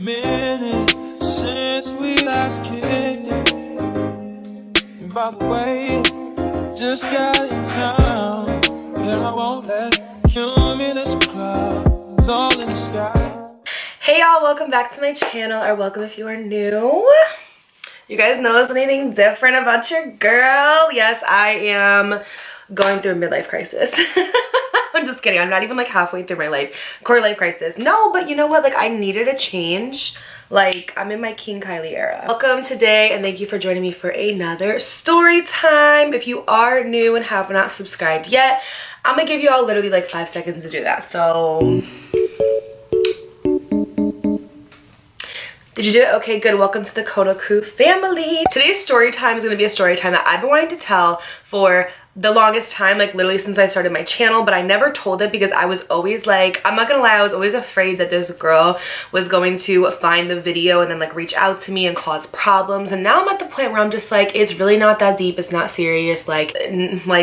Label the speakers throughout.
Speaker 1: Minute since we last kicked it. And by the way, just got in town, and I won't let cumulus clouds all in the sky.
Speaker 2: Hey y'all, welcome back to my channel, or welcome if you are new. You guys notice anything different about your girl? Yes, I am going through a midlife crisis. I'm just kidding. I'm not even like halfway through my quarter life crisis. No, but you know what? Like, I needed a change. Like, I'm in my King Kylie era. Welcome today, and thank you for joining me for another story time. If you are new and have not subscribed yet, I'm gonna give you all literally like 5 seconds to do that. So did you do it? Okay, good. Welcome to the Coda Crew family. Today's story time is going to be a story time that I've been wanting to tell for the longest time, like literally since I started my channel, but I never told it because I was always like, I'm not gonna lie, I was always afraid that this girl was going to find the video and then like reach out to me and cause problems. And now I'm at the point where I'm just like, it's really not that deep, it's not serious, like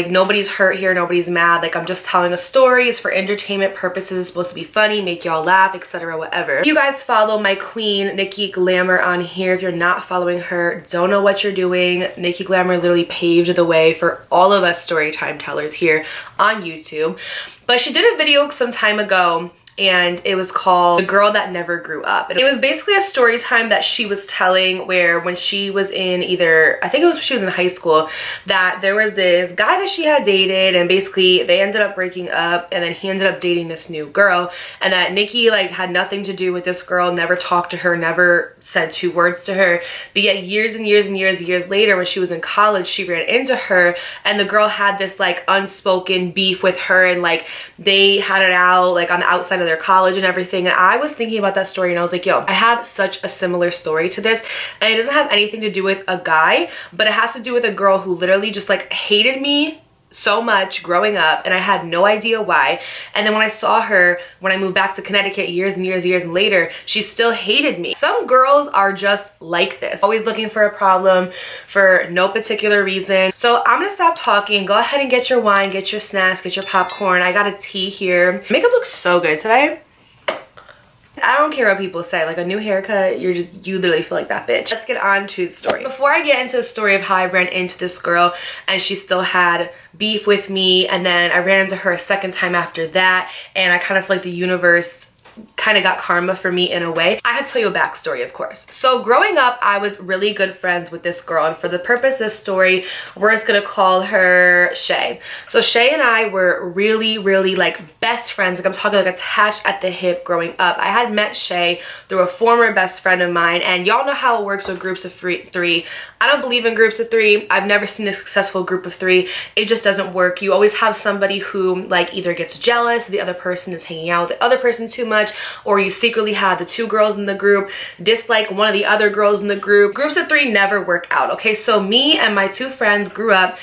Speaker 2: nobody's hurt here, nobody's mad, like I'm just telling a story, it's for entertainment purposes, it's supposed to be funny, make y'all laugh, etc., whatever. If you guys follow my queen Nikki Glamour on here, if you're not following her, don't know what you're doing. Nikki Glamour literally paved the way for all of us story time tellers here on YouTube. But she did a video some time ago, and it was called The Girl That Never Grew Up. And it was basically a story time that she was telling where when she was in I think it was when she was in high school, that there was this guy that she had dated, and basically they ended up breaking up, and then he ended up dating this new girl, and that Nikki like had nothing to do with this girl, never talked to her, never said 2 words to her. But yet years and years and years later, when she was in college, she ran into her, and the girl had this like unspoken beef with her, and like they had it out like on the outside of their college and everything. And I was thinking about that story, and I was like, yo, I have such a similar story to this, and it doesn't have anything to do with a guy, but it has to do with a girl who literally just like hated me so much growing up, and I had no idea why. And then when I saw her, when I moved back to Connecticut years and years later, she still hated me. Some girls are just like this, always looking for a problem for no particular reason. So I'm gonna stop talking, go ahead and get your wine, get your snacks, get your popcorn. I got a tea here. Makeup looks so good today. I don't care what people say, like a new haircut, you literally feel like that bitch. Let's get on to the story. Before I get into the story of how I ran into this girl and she still had beef with me, and then I ran into her a second time after that, and I kind of feel like the universe kind of got karma for me in a way. I have to tell you a backstory, of course. So growing up, I was really good friends with this girl, and for the purpose of this story, we're just gonna call her Shay. So Shay and I were really like best friends. Like I'm talking like attached at the hip growing up. I had met Shay through a former best friend of mine, and y'all know how it works with groups of 3. I don't believe in groups of 3. I've never seen a successful group of 3. It just doesn't work. You always have somebody who like either gets jealous, the other person is hanging out with the other person too much, or you secretly had the 2 girls in the group dislike one of the other girls in the group. Groups of 3 never work out, okay? So me and my 2 friends grew up,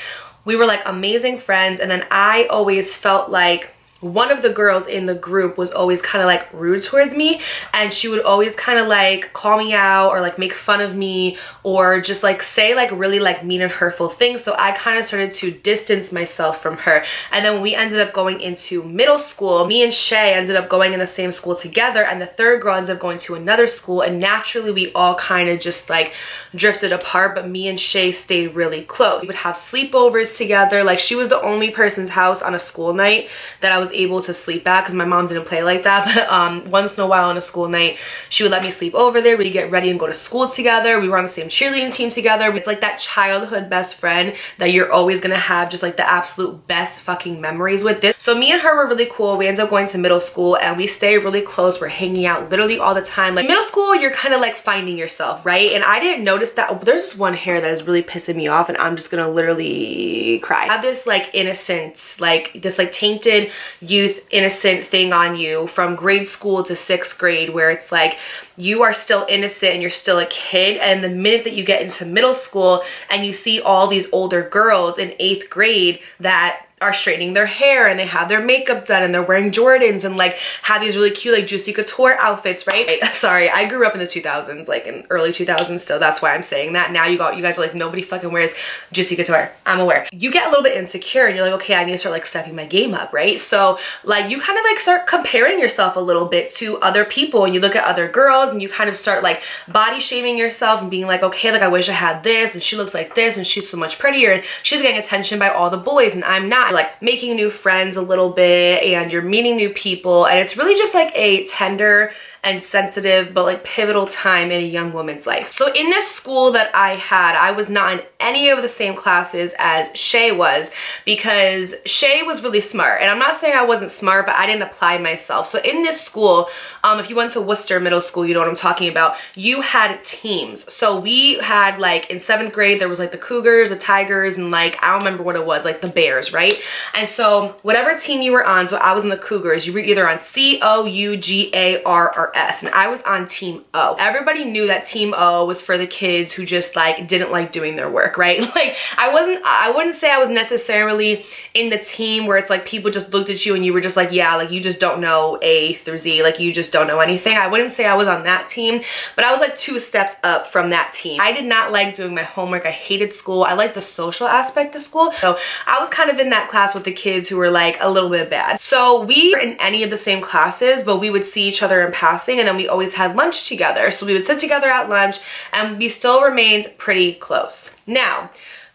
Speaker 2: we were like amazing friends, and then I always felt like one of the girls in the group was always kind of like rude towards me, and she would always kind of like call me out or like make fun of me, or just like say like really like mean and hurtful things. So I kind of started to distance myself from her. And then when we ended up going into middle school, me and Shay ended up going in the same school together, and the 3rd girl ended up going to another school, and naturally we all kind of just like drifted apart, but me and Shay stayed really close. We would have sleepovers together. Like she was the only person's house on a school night that I was able to sleep at, because my mom didn't play like that. But once in a while on a school night, she would let me sleep over there. We'd get ready and go to school together. We were on the same cheerleading team together. It's like that childhood best friend that you're always gonna have just like the absolute best fucking memories with. This so me and her were really cool. We ended up going to middle school, and we stayed really close. We're hanging out literally all the time. Like middle school, you're kind of like finding yourself, right? And I didn't notice that. There's this one hair that is really pissing me off, and I'm just gonna literally cry. I have this like innocence, like this like tainted youth innocent thing on you from grade school to 6th grade, where it's like you are still innocent and you're still a kid, and the minute that you get into middle school and you see all these older girls in 8th grade that are straightening their hair and they have their makeup done and they're wearing Jordans and like have these really cute like Juicy Couture outfits, right? Sorry, I grew up in the 2000s, like in early 2000s, so that's why I'm saying that. Now you guys are like, nobody fucking wears Juicy Couture. I'm aware. You get a little bit insecure and you're like, okay, I need to start like stepping my game up, right? So like you kind of like start comparing yourself a little bit to other people, and you look at other girls and you kind of start like body shaming yourself and being like, okay, like I wish I had this, and she looks like this, and she's so much prettier, and she's getting attention by all the boys and I'm not. Like making new friends a little bit, and you're meeting new people, and it's really just like a tender and sensitive but like pivotal time in a young woman's life. So in this school that I had, I was not in any of the same classes as Shay was, because Shay was really smart, and I'm not saying I wasn't smart, but I didn't apply myself. So in this school, if you went to Worcester Middle School, you know what I'm talking about, you had teams. So we had like in 7th grade, there was like the Cougars, the Tigers, and like I don't remember what it was, like the Bears, right? And so whatever team you were on, so I was in the Cougars, you were either on C-O-U-G-A-R or S, and I was on Team O. Everybody knew that Team O was for the kids who just like didn't like doing their work, right? Like I wouldn't say I was necessarily in the team where it's like people just looked at you and you were just like, yeah, like you just don't know A through Z, like you just don't know anything. I wouldn't say I was on that team, but I was like 2 steps up from that team. I did not like doing my homework. I hated school. I liked the social aspect of school. So I was kind of in that class with the kids who were like a little bit bad. So we were in any of the same classes, but we would see each other in passing, and then we always had lunch together. So we would sit together at lunch and we still remained pretty close. Now,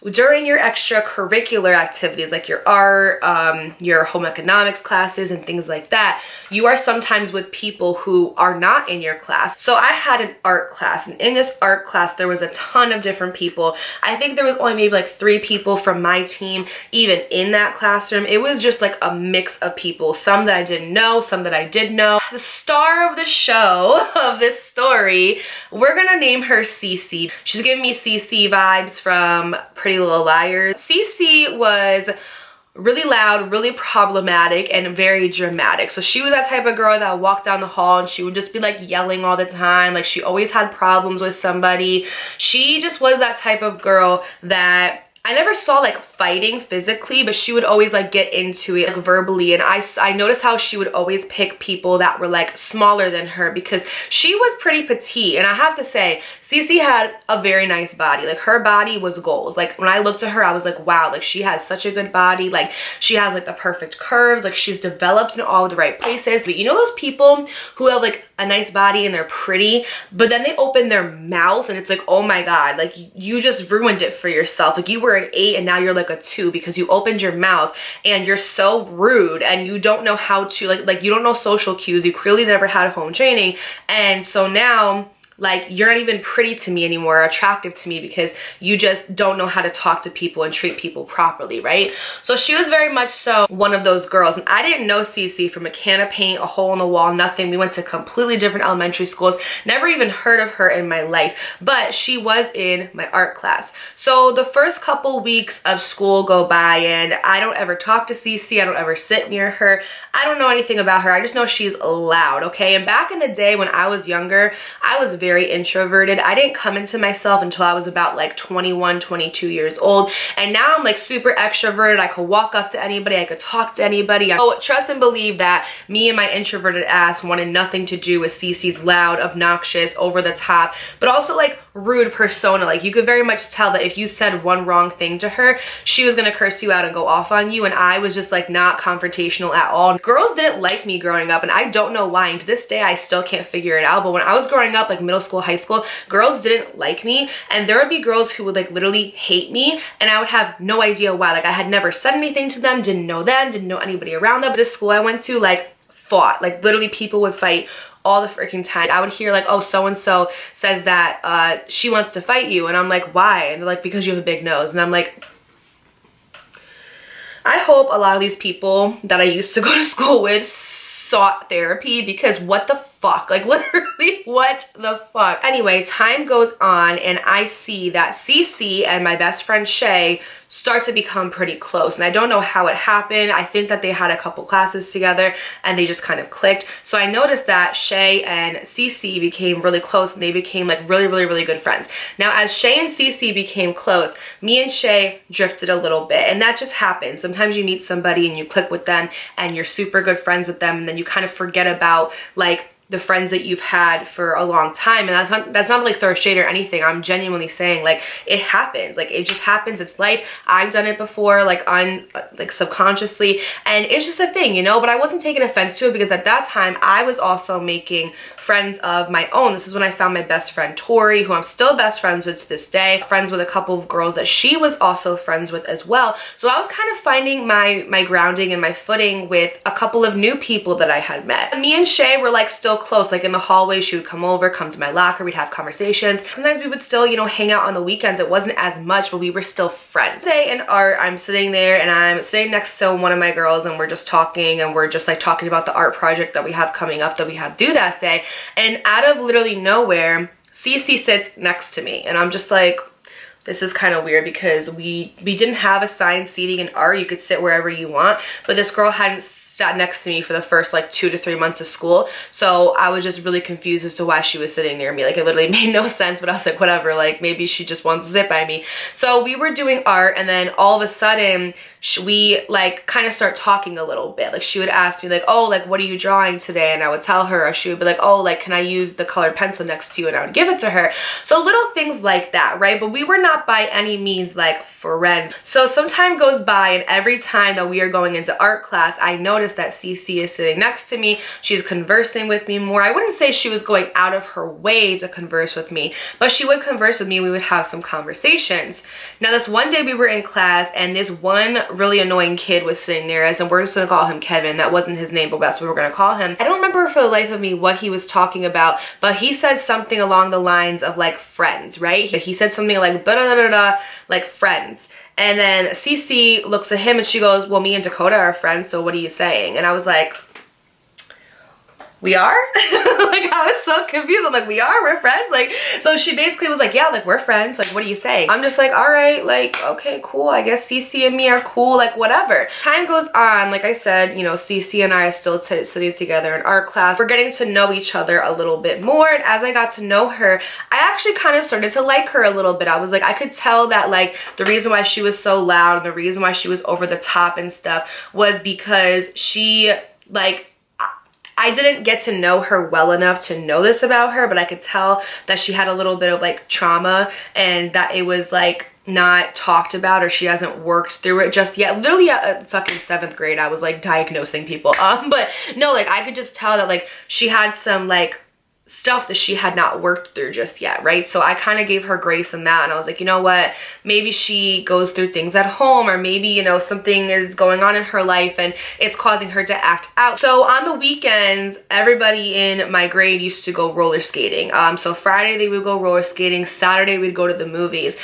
Speaker 2: during your extracurricular activities like your art, your home economics classes and things like that, you are sometimes with people who are not in your class. So I had an art class, and in this art class there was a ton of different people. I think there was only maybe like 3 people from my team even in that classroom. It was just like a mix of people, some that I didn't know, some that I did know. The star of the show of this story, we're gonna name her Cece. She's giving me Cece vibes from Pretty Little Liars. Cece was really loud, really problematic, and very dramatic. So she was that type of girl that walked down the hall and she would just be like yelling all the time. Like she always had problems with somebody. She just was that type of girl that I never saw like fighting physically, but she would always like get into it like verbally, and I noticed how she would always pick people that were like smaller than her because she was pretty petite. And I have to say, Cece had a very nice body. Like her body was goals. Like when I looked at her, I was like, wow, like she has such a good body. Like she has like the perfect curves. Like she's developed in all the right places. But you know those people who have like a nice body and they're pretty, but then they open their mouth and it's like, oh my God, like you just ruined it for yourself. Like you were an 8 and now you're like a 2 because you opened your mouth and you're so rude and you don't know how to like you don't know social cues. You clearly never had home training, and so now like you're not even pretty to me anymore, attractive to me, because you just don't know how to talk to people and treat people properly, right? So she was very much so one of those girls. And I didn't know Cece from a can of paint, a hole in the wall, nothing. We went to completely different elementary schools, never even heard of her in my life, but she was in my art class. So the first couple weeks of school go by and I don't ever talk to Cece. I don't ever sit near her. I don't know anything about her. I just know she's loud, okay? And back in the day when I was younger, I was very introverted. I didn't come into myself until I was about like 21, 22 years old. And now I'm like super extroverted. I could walk up to anybody. I could talk to anybody. So trust and believe that me and my introverted ass wanted nothing to do with Cece's loud, obnoxious, over the top, but also like rude persona. Like you could very much tell that if you said one wrong thing to her, she was gonna curse you out and go off on you. And I was just like not confrontational at all. Girls didn't like me growing up, and I don't know why. And to this day, I still can't figure it out. But when I was growing up, like middle school, high school, girls didn't like me, and there would be girls who would like literally hate me, and I would have no idea why. Like I had never said anything to them, didn't know them, didn't know anybody around them. This school I went to like fought. Like literally people would fight all the freaking time. I would hear like, oh, so-and-so says that she wants to fight you, and I'm like, why? And they're like, because you have a big nose. And I'm like, I hope a lot of these people that I used to go to school with sought therapy, because what the fuck? Like literally what the fuck? Anyway, time goes on and I see that Cece and my best friend Shay start to become pretty close. And I don't know how it happened. I think that they had a couple classes together and they just kind of clicked. So I noticed that Shay and Cece became really close and they became like really good friends. Now, as Shay and Cece became close, me and Shay drifted a little bit, and that just happens. Sometimes you meet somebody and you click with them and you're super good friends with them, and then you kind of forget about like the friends that you've had for a long time. And that's not like throw shade or anything. I'm genuinely saying like it happens. Like it just happens. It's life. I've done it before, like subconsciously, and it's just a thing, you know. But I wasn't taking offense to it because at that time I was also making friends of my own. This is when I found my best friend Tori, who I'm still best friends with to this day. Friends with a couple of girls that she was also friends with as well. So I was kind of finding my grounding and my footing with a couple of new people that I had met. Me and Shay were like still close. Like in the hallway, she would come to my locker, we'd have conversations. Sometimes we would still, you know, hang out on the weekends. It wasn't as much, but we were still friends. Today in art, I'm sitting there and I'm sitting next to one of my girls and we're just talking, and we're just like talking about the art project that we have coming up that we have due that day. And out of literally nowhere, Cece sits next to me, and I'm just like, this is kind of weird because we didn't have assigned seating in art. You could sit wherever you want, but this girl hadn't sat next to me for the first like 2 to 3 months of school. So I was just really confused as to why she was sitting near me. Like it literally made no sense, but I was like, whatever, like maybe she just wants to sit by me. So we were doing art, and then all of a sudden we like kind of start talking a little bit. Like she would ask me like, oh, like what are you drawing today? And I would tell her, or she would be like, oh, like can I use the colored pencil next to you? And I would give it to her. So little things like that, right? But we were not by any means like friends. So some time goes by, and every time that we are going into art class, I notice that Cece is sitting next to me. She's conversing with me more. I wouldn't say she was going out of her way to converse with me, but she would converse with me. We would have some conversations. Now this one day we were in class, and this one really annoying kid was sitting near us, and we're just gonna call him Kevin. That wasn't his name, but that's what we were gonna call him. I don't remember for the life of me what he was talking about, but he said something along the lines of like friends, right? He said something like da da da da, like friends. And then Cece looks at him and she goes, well, me and Dakota are friends, so what are you saying? And I was like, we are? Like I was so confused. I'm like, we're friends? Like, so she basically was like, yeah, like we're friends. Like, what are you saying? I'm just like, all right, like, okay, cool. I guess Cece and me are cool, like whatever. Time goes on. Like I said, you know, Cece and I are still sitting together in art class. We're getting to know each other a little bit more. And as I got to know her, I actually kind of started to like her a little bit. I was like, I could tell that like the reason why she was so loud and the reason why she was over the top and stuff was because she like, I didn't get to know her well enough to know this about her, but I could tell that she had a little bit of like trauma, and that it was like not talked about, or she hasn't worked through it just yet. Literally at fucking 7th grade, I was like diagnosing people. But no, like I could just tell that like she had some like stuff that she had not worked through just yet, right? So I kind of gave her grace in that, and I was like, you know what, maybe she goes through things at home, or maybe, you know, something is going on in her life and it's causing her to act out. So on the weekends, everybody in my grade used to go roller skating. So Friday they would go roller skating, Saturday we'd go to the movies.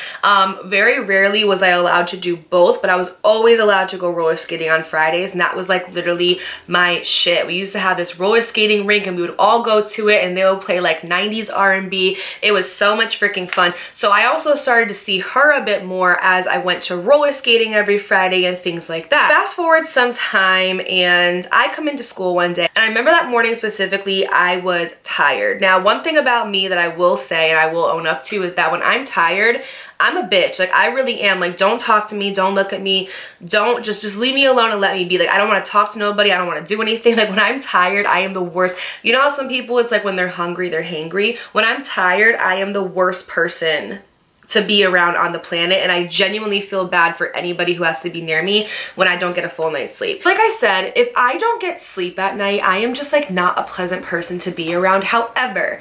Speaker 2: Very rarely was I allowed to do both, but I was always allowed to go roller skating on Fridays, and that was like literally my shit. We used to have this roller skating rink, and we would all go to it, and they would play like 90s R&B. It was so much freaking fun. So I also started to see her a bit more as I went to roller skating every Friday and things like that. Fast forward some time, and I come into school one day, and I remember that morning specifically, I was tired. Now, one thing about me that I will say and I will own up to is that when I'm tired, I'm a bitch. Like I really am. Like don't talk to me, don't look at me, don't just leave me alone and let me be. Like I don't want to talk to nobody, I don't want to do anything. Like when I'm tired, I am the worst. You know how some people, it's like when they're hungry, they're hangry. When I'm tired, I am the worst person to be around on the planet, and I genuinely feel bad for anybody who has to be near me when I don't get a full night's sleep. Like I said, if I don't get sleep at night, I am just like not a pleasant person to be around. However,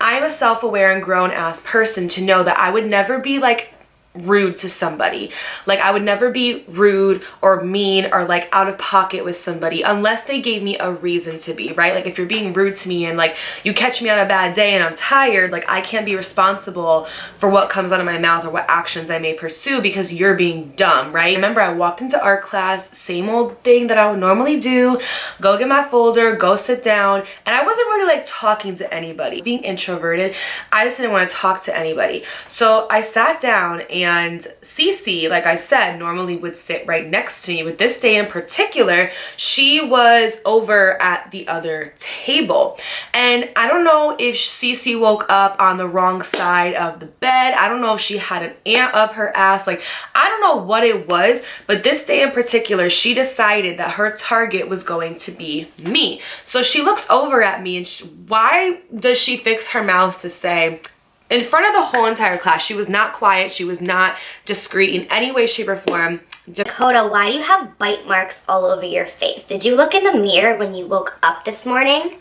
Speaker 2: I am a self-aware and grown-ass person to know that I would never be like rude to somebody. Like I would never be rude or mean or like out of pocket with somebody unless they gave me a reason to be, right? Like if you're being rude to me and like you catch me on a bad day and I'm tired, like I can't be responsible for what comes out of my mouth or what actions I may pursue because you're being dumb, right? Remember, I walked into art class, same old thing that I would normally do, go get my folder, go sit down, and I wasn't really like talking to anybody. Being introverted, I just didn't want to talk to anybody. So I sat down, and Cece, like I said, normally would sit right next to me, but this day in particular, she was over at the other table. And I don't know if Cece woke up on the wrong side of the bed. I don't know if she had an ant up her ass. Like, I don't know what it was, but this day in particular, she decided that her target was going to be me. So she looks over at me, and why does she fix her mouth to say, in front of the whole entire class, she was not quiet, she was not discreet in any way, shape, or form.
Speaker 3: Dakota, why do you have bite marks all over your face? Did you look in the mirror when you woke up this morning?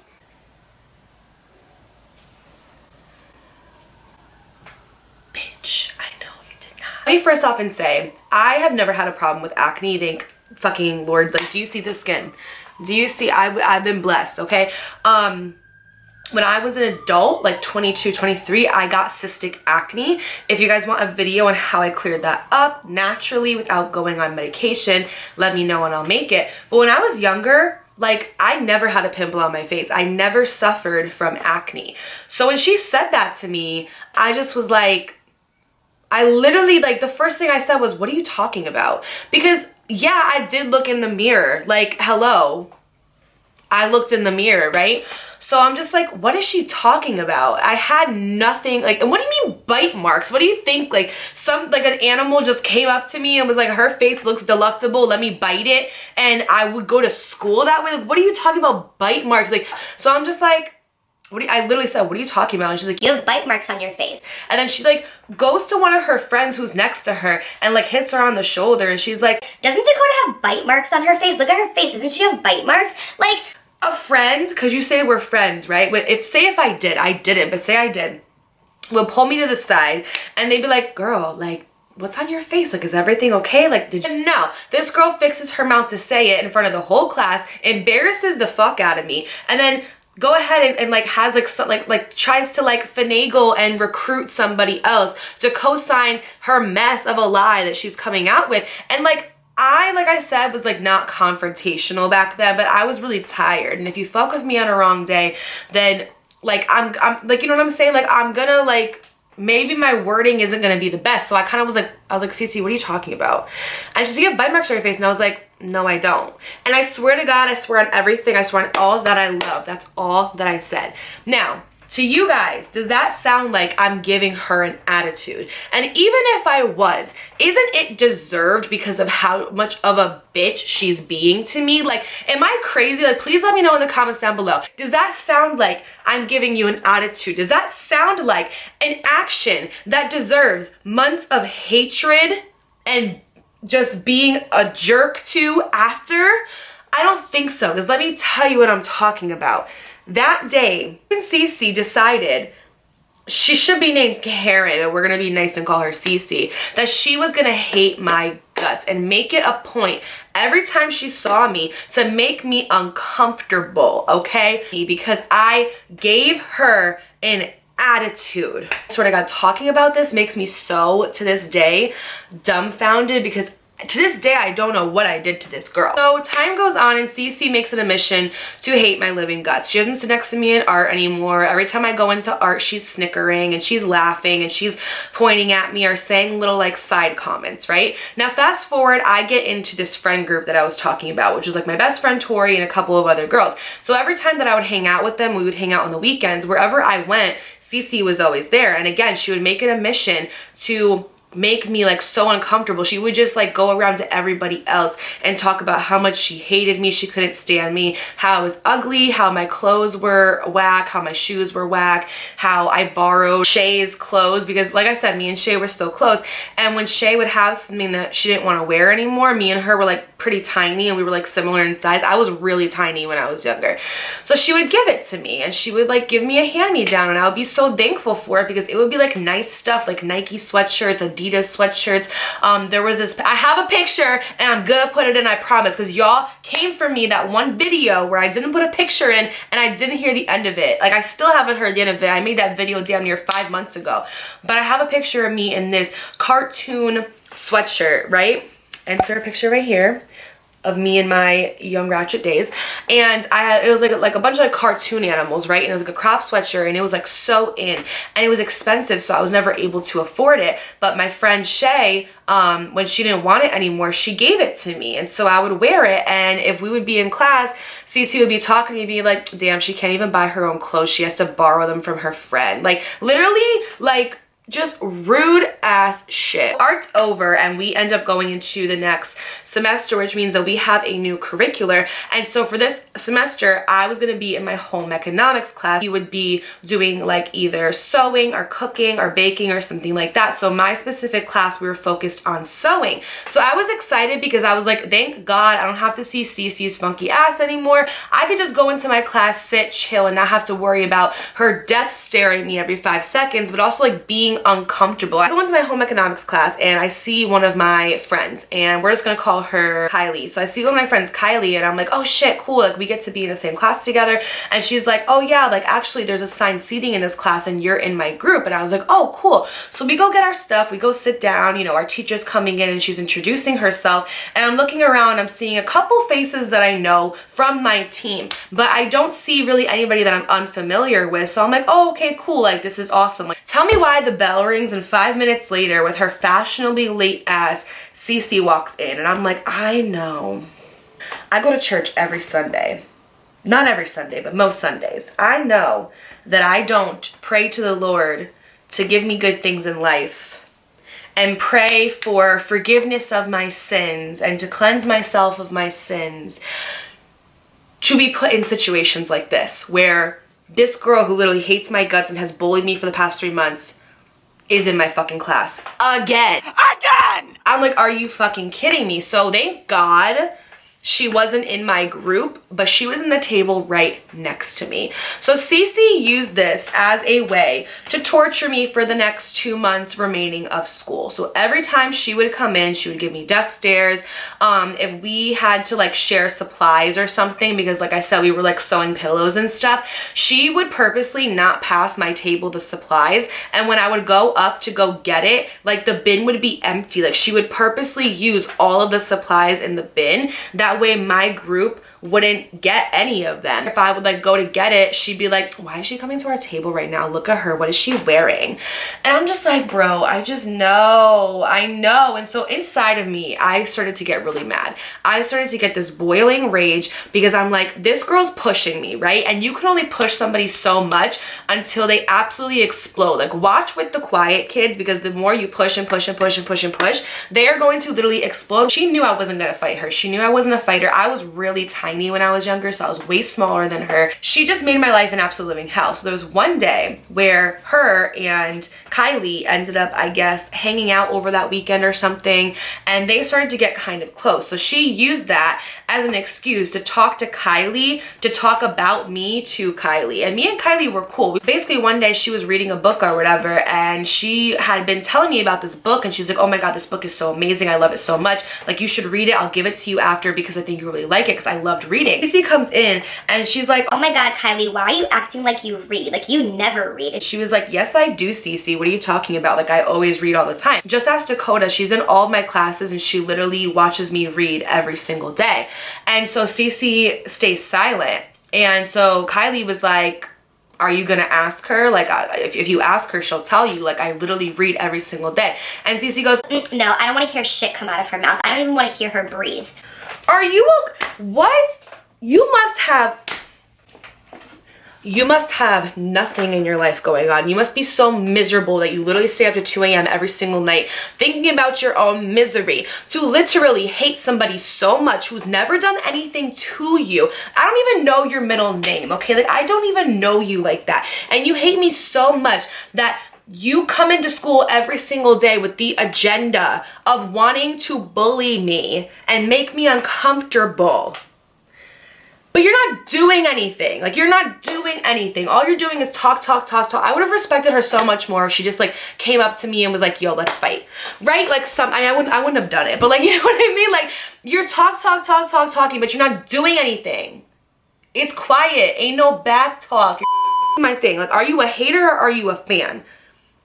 Speaker 2: Bitch, I know you did not. Let me first off and say, I have never had a problem with acne. Thank fucking Lord. Like, do you see the skin? Do you see? I've been blessed, okay? When I was an adult, like 22, 23, I got cystic acne. If you guys want a video on how I cleared that up naturally without going on medication, let me know and I'll make it. But when I was younger, like, I never had a pimple on my face. I never suffered from acne. So when she said that to me, I just was like, I literally, like, the first thing I said was, what are you talking about? Because, yeah, I did look in the mirror. Like, hello. I looked in the mirror, right? So I'm just like, what is she talking about? I had nothing, like, and what do you mean bite marks? What do you think? Like, like an animal just came up to me and was like, her face looks delectable, let me bite it, and I would go to school that way? Like, what are you talking about bite marks? Like, so I'm just like, I literally said, what are you talking about? And she's like,
Speaker 3: you have bite marks on your face.
Speaker 2: and then she like goes to one of her friends who's next to her and like hits her on the shoulder, and she's like,
Speaker 3: doesn't Dakota have bite marks on her face? Look at her face, doesn't she have bite marks? Like,
Speaker 2: a friend, because you say we're friends, right? But if I did, I didn't, but say I did, would pull me to the side and they'd be like, girl, like, what's on your face? Like, is everything okay? Like, did you? No, this girl fixes her mouth to say it in front of the whole class, embarrasses the fuck out of me, and then go ahead and like has like tries to like finagle and recruit somebody else to co-sign her mess of a lie that she's coming out with. And like I said, was like not confrontational back then, but I was really tired. And if you fuck with me on a wrong day, then like I'm like, you know what I'm saying? Like, I'm gonna like, maybe my wording isn't gonna be the best. So I kind of was like, Cece, what are you talking about? And she's like, you have bite marks on your face. And I was like, no, I don't. And I swear to God, I swear on everything, I swear on all that I love. That's all that I said. Now, to you guys, does that sound like I'm giving her an attitude? And even if I was, isn't it deserved because of how much of a bitch she's being to me? Like, am I crazy? Like, please let me know in the comments down below. Does that sound like I'm giving you an attitude? Does that sound like an action that deserves months of hatred and just being a jerk to after? I don't think so, because let me tell you what I'm talking about. That day, Cece decided she should be named Karen, but we're gonna be nice and call her Cece, that she was gonna hate my guts and make it a point every time she saw me to make me uncomfortable, okay? Because I gave her an attitude. I swear to God, talking about this makes me so, to this day, dumbfounded, because to this day, I don't know what I did to this girl. So time goes on and Cece makes it a mission to hate my living guts. She doesn't sit next to me in art anymore. Every time I go into art, she's snickering and she's laughing and she's pointing at me or saying little like side comments, right? Now fast forward, I get into this friend group that I was talking about, which was like my best friend Tori and a couple of other girls. So every time that I would hang out with them, we would hang out on the weekends. Wherever I went, Cece was always there. And again, she would make it a mission to make me like so uncomfortable. She would just like go around to everybody else and talk about how much she hated me, she couldn't stand me, how I was ugly, how my clothes were whack, how my shoes were whack, how I borrowed Shay's clothes, because like I said, me and Shay were still close. And when Shay would have something that she didn't want to wear anymore, me and her were like pretty tiny and we were like similar in size. I was really tiny when I was younger. So she would give it to me and she would like give me a hand-me-down, and I would be so thankful for it because it would be like nice stuff, like Nike sweatshirts, Adidas sweatshirts. There was this, I have a picture and I'm gonna put it in, I promise, because y'all came for me that one video where I didn't put a picture in and I didn't hear the end of it. Like, I still haven't heard the end of it. I made that video damn near 5 months ago, but I have a picture of me in this cartoon sweatshirt, right? Insert a picture right here. of me in my young ratchet days, and it was like a bunch of like cartoon animals, right? And it was like a crop sweatshirt, and it was like so in, and it was expensive, so I was never able to afford it. But my friend Shay, when she didn't want it anymore, she gave it to me, and so I would wear it. And if we would be in class, Cece would be talking to me, be like, damn, she can't even buy her own clothes, she has to borrow them from her friend. Like literally, like just rude ass shit. Art's over and we end up going into the next semester, which means that we have a new curricular. And so for this semester, I was gonna be in my home economics class. We would be doing like either sewing or cooking or baking or something like that. So my specific class, we were focused on sewing. So I was excited because I was like, thank God I don't have to see Cece's funky ass anymore. I could just go into my class, sit, chill, and not have to worry about her death staring at me every 5 seconds, but also like being uncomfortable. I go into my home economics class and I see one of my friends, and we're just gonna call her Kylie. So I see one of my friends, Kylie, and I'm like, oh shit, cool, like we get to be in the same class together. And she's like, oh yeah, like actually there's assigned seating in this class and you're in my group. And I was like, oh cool. So we go get our stuff, we go sit down, you know, our teacher's coming in and she's introducing herself, and I'm looking around, I'm seeing a couple faces that I know from my team, but I don't see really anybody that I'm unfamiliar with. So I'm like, oh okay, cool, like this is awesome. Like, tell me why the bell rings and 5 minutes later, with her fashionably late ass, Cece walks in. And I'm like, I know. I go to church every Sunday. Not every Sunday, but most Sundays. I know that I don't pray to the Lord to give me good things in life and pray for forgiveness of my sins and to cleanse myself of my sins to be put in situations like this, where this girl who literally hates my guts and has bullied me for the past 3 months is in my fucking class again. I'm like, are you fucking kidding me? So thank God she wasn't in my group, but she was in the table right next to me. So Cece used this as a way to torture me for the next 2 months remaining of school. So every time she would come in, she would give me death stares. If we had to like share supplies or something, because like I said, we were like sewing pillows and stuff, she would purposely not pass my table the supplies. And when I would go up to go get it, like the bin would be empty. Like she would purposely use all of the supplies in the bin. That way my group wouldn't get any of them. If I would like go to get it, she'd be like, why is she coming to our table right now? Look at her, what is she wearing? And I'm just like, bro, I just know, I know. And so inside of me, I started to get really mad. I started to get this boiling rage because I'm like, this girl's pushing me, right? And you can only push somebody so much until they absolutely explode. Like watch with the quiet kids, because the more you push and push and push and push and push, they are going to literally explode. She knew I wasn't gonna fight her. She knew I wasn't a fighter. I was really tiny when I was younger, so I was way smaller than her. She just made my life an absolute living hell. So there was one day where her and Kylie ended up, I guess, hanging out over that weekend or something, and they started to get kind of close. So she used that as an excuse to talk to Kylie, to talk about me to Kylie. And me and Kylie were cool. Basically one day she was reading a book or whatever, and she had been telling me about this book, and she's like, oh my God, this book is so amazing, I love it so much, like you should read it, I'll give it to you after because I think you really like it, because I loved reading. Cece comes in and she's like,
Speaker 3: oh my God, Kylie, why are you acting like you read? Like you never read.
Speaker 2: She was like, yes I do, Cece, what are you talking about? Like I always read all the time. Just ask Dakota, she's in all of my classes and she literally watches me read every single day. And so Cece stays silent. And so Kylie was like, are you gonna ask her? Like if you ask her, she'll tell you. Like I literally read every single day. And Cece goes,
Speaker 3: no, I don't want to hear shit come out of her mouth. I don't even want to hear her breathe.
Speaker 2: Are you what? You must have nothing in your life going on. You must be so miserable that you literally stay up to 2 a.m. every single night thinking about your own misery, to literally hate somebody so much who's never done anything to you. I don't even know your middle name, okay? Like I don't even know you like that. And you hate me so much that you come into school every single day with the agenda of wanting to bully me and make me uncomfortable. But you're not doing anything. Like, you're not doing anything. All you're doing is talk, talk, talk, talk. I would have respected her so much more if she just, like, came up to me and was like, yo, let's fight. Right? Like, I wouldn't have done it. But, like, you know what I mean? Like, you're talking, but you're not doing anything. It's quiet. Ain't no back talk. My thing. Like, are you a hater or are you a fan?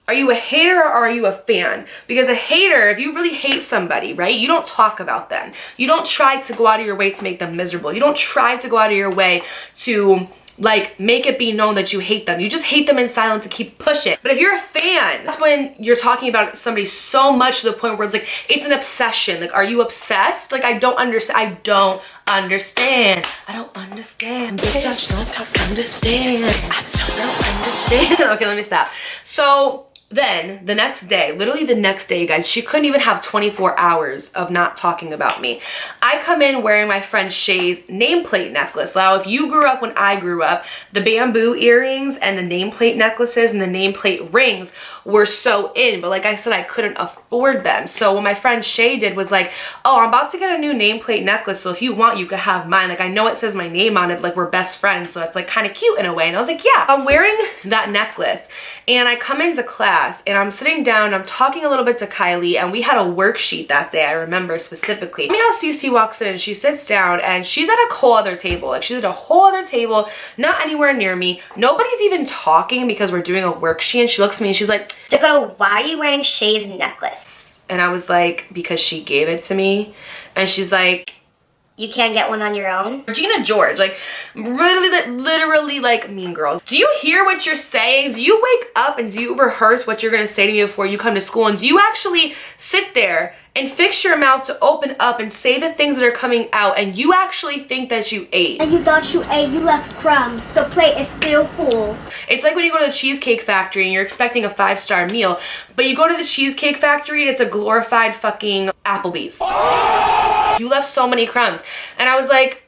Speaker 2: Are you a hater or are you a fan? Because a hater, if you really hate somebody, right, you don't talk about them. You don't try to go out of your way to make them miserable. You don't try to go out of your way to like make it be known that you hate them. You just hate them in silence and keep pushing. But if you're a fan, that's when you're talking about somebody so much to the point where it's like, it's an obsession. Like, are you obsessed? Like, I don't understand. I don't understand. I don't understand. Bitch, I don't understand. I don't understand. Okay, let me stop. So then the next day, literally the next day, you guys, she couldn't even have 24 hours of not talking about me. I come in wearing my friend Shay's nameplate necklace. Now, if you grew up when I grew up, the bamboo earrings and the nameplate necklaces and the nameplate rings were so in, but like I said, I couldn't afford them. So what my friend Shay did was like, oh, I'm about to get a new nameplate necklace, so if you want, you could have mine. Like, I know it says my name on it, like we're best friends, so that's like kind of cute in a way. And I was like, yeah. I'm wearing that necklace and I come into class and I'm sitting down, I'm talking a little bit to Kylie, and we had a worksheet that day, I remember specifically. You know how Cece walks in and she sits down and she's at a whole other table. Like, she's at a whole other table, not anywhere near me. Nobody's even talking because we're doing a worksheet, and she looks at me and she's like,
Speaker 3: Dakota, why are you wearing Shay's necklace?
Speaker 2: And I was like, because she gave it to me. And she's like,
Speaker 3: you can't get one on your own?
Speaker 2: Regina George, like really, literally like Mean Girls. Do you hear what you're saying? Do you wake up and do you rehearse what you're gonna say to me before you come to school? And do you actually sit there and fix your mouth to open up and say the things that are coming out, and you actually think that you ate?
Speaker 4: And you thought you ate, you left crumbs. The plate is still full.
Speaker 2: It's like when you go to the Cheesecake Factory and you're expecting a 5-star meal, but you go to the Cheesecake Factory and it's a glorified fucking Applebee's. You left so many crumbs. And I was like,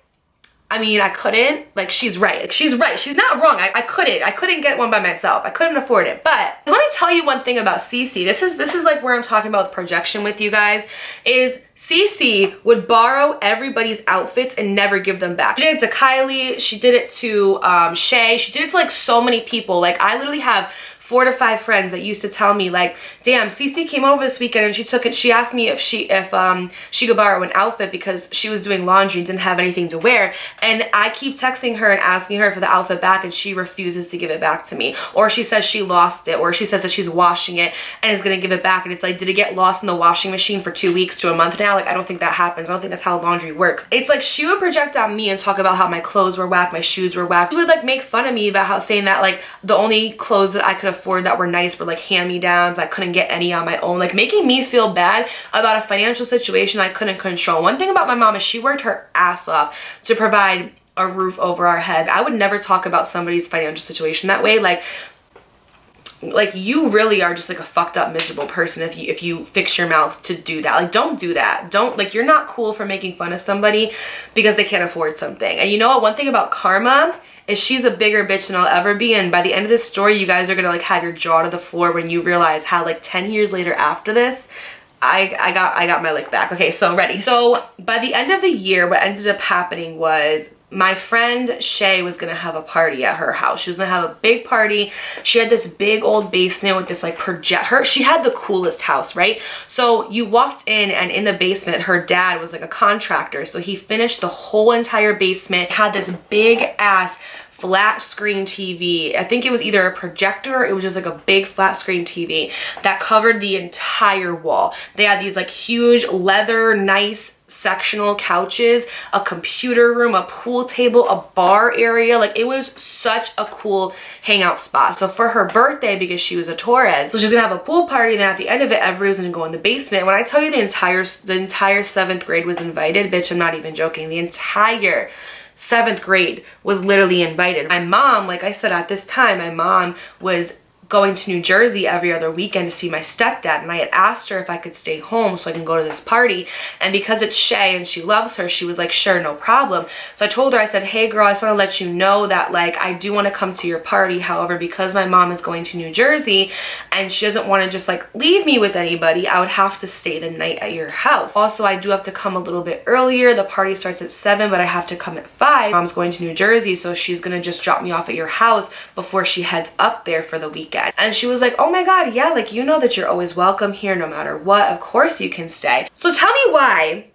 Speaker 2: I mean, I couldn't. Like, she's right. Like, she's right. She's not wrong. I couldn't get one by myself. I couldn't afford it. But let me tell you one thing about Cece. This is like where I'm talking about projection with you guys. Is Cece would borrow everybody's outfits and never give them back. She did it to Kylie. She did it to Shay. She did it to like so many people. Like, I literally have 4 to 5 friends that used to tell me like, damn, Cece came over this weekend and she asked me if she could borrow an outfit because she was doing laundry and didn't have anything to wear. And I keep texting her and asking her for the outfit back, and she refuses to give it back to me. Or she says she lost it, or she says that she's washing it and is gonna give it back. And it's like, did it get lost in the washing machine for 2 weeks to a month now? Like, I don't think that happens. I don't think that's how laundry works. It's like she would project on me and talk about how my clothes were whack, my shoes were whack. She would like make fun of me about how, saying that like the only clothes that I could afford that were nice were like hand-me-downs. I couldn't get any on my own, like making me feel bad about a financial situation I couldn't control. One thing about my mom is she worked her ass off to provide a roof over our head. I would never talk about somebody's financial situation that way. Like you really are just like a fucked up, miserable person if you fix your mouth to do that. Like, don't do that. Don't, like, you're not cool for making fun of somebody because they can't afford something. And you know what? One thing about Karma is she's a bigger bitch than I'll ever be. And by the end of this story, you guys are gonna like have your jaw to the floor when you realize how like 10 years later after this, I got my lick back. Okay, so ready. So by the end of the year, what ended up happening was my friend Shay was gonna have a party at her house. She was gonna have a big party. She had this big old basement with this like she had the coolest house, right? So you walked in, and in the basement, her dad was like a contractor. So he finished the whole entire basement, had this big ass flat screen TV. I think it was either a projector or it was just like a big flat screen TV that covered the entire wall. They had these like huge leather, nice sectional couches, a computer room, a pool table, a bar area. Like, it was such a cool hangout spot. So for her birthday, because she was a Taurus, so she's gonna have a pool party, and then at the end of it, everybody was gonna go in the basement. When I tell you the entire 7th grade was invited, bitch, I'm not even joking. The entire 7th grade was literally invited. My mom, like I said, at this time, my mom was going to New Jersey every other weekend to see my stepdad, and I had asked her if I could stay home so I can go to this party. And because it's Shay and she loves her, she was like, sure, no problem. So I told her, I said, hey girl, I just want to let you know that like I do want to come to your party. However, because my mom is going to New Jersey and she doesn't want to just like leave me with anybody, I would have to stay the night at your house. Also, I do have to come a little bit earlier. The party starts at 7, but I have to come at 5. Mom's going to New Jersey, so she's gonna just drop me off at your house before she heads up there for the weekend. And she was like, oh my god, yeah, like, you know that you're always welcome here no matter what. Of course you can stay. So tell me why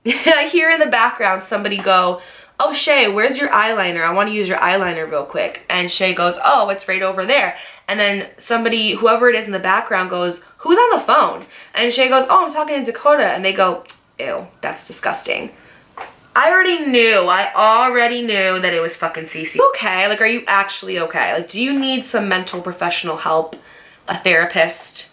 Speaker 2: I hear in the background somebody go, oh Shay, where's your eyeliner? I want to use your eyeliner real quick. And Shay goes, oh, it's right over there. And then somebody, whoever it is in the background goes, who's on the phone? And Shay goes, oh, I'm talking to Dakota. And they go, ew, that's disgusting. I already knew that it was fucking Cece. Okay, like, are you actually okay? Like, do you need some mental professional help? A therapist?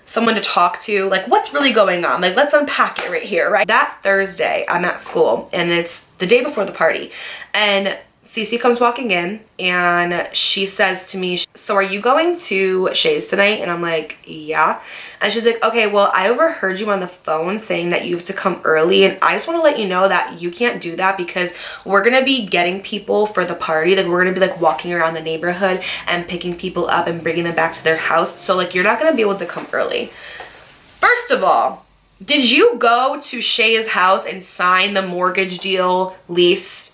Speaker 2: Someone to talk to? Like, what's really going on? Like, let's unpack it right here, right? That Thursday, I'm at school, and it's the day before the party, and Cece comes walking in, and she says to me, so are you going to Shay's tonight? And I'm like, yeah. And she's like, okay, well, I overheard you on the phone saying that you have to come early, and I just want to let you know that you can't do that because we're going to be getting people for the party. Like, we're going to be, like, walking around the neighborhood and picking people up and bringing them back to their house. So, like, you're not going to be able to come early. First of all, did you go to Shay's house and sign the mortgage deal lease?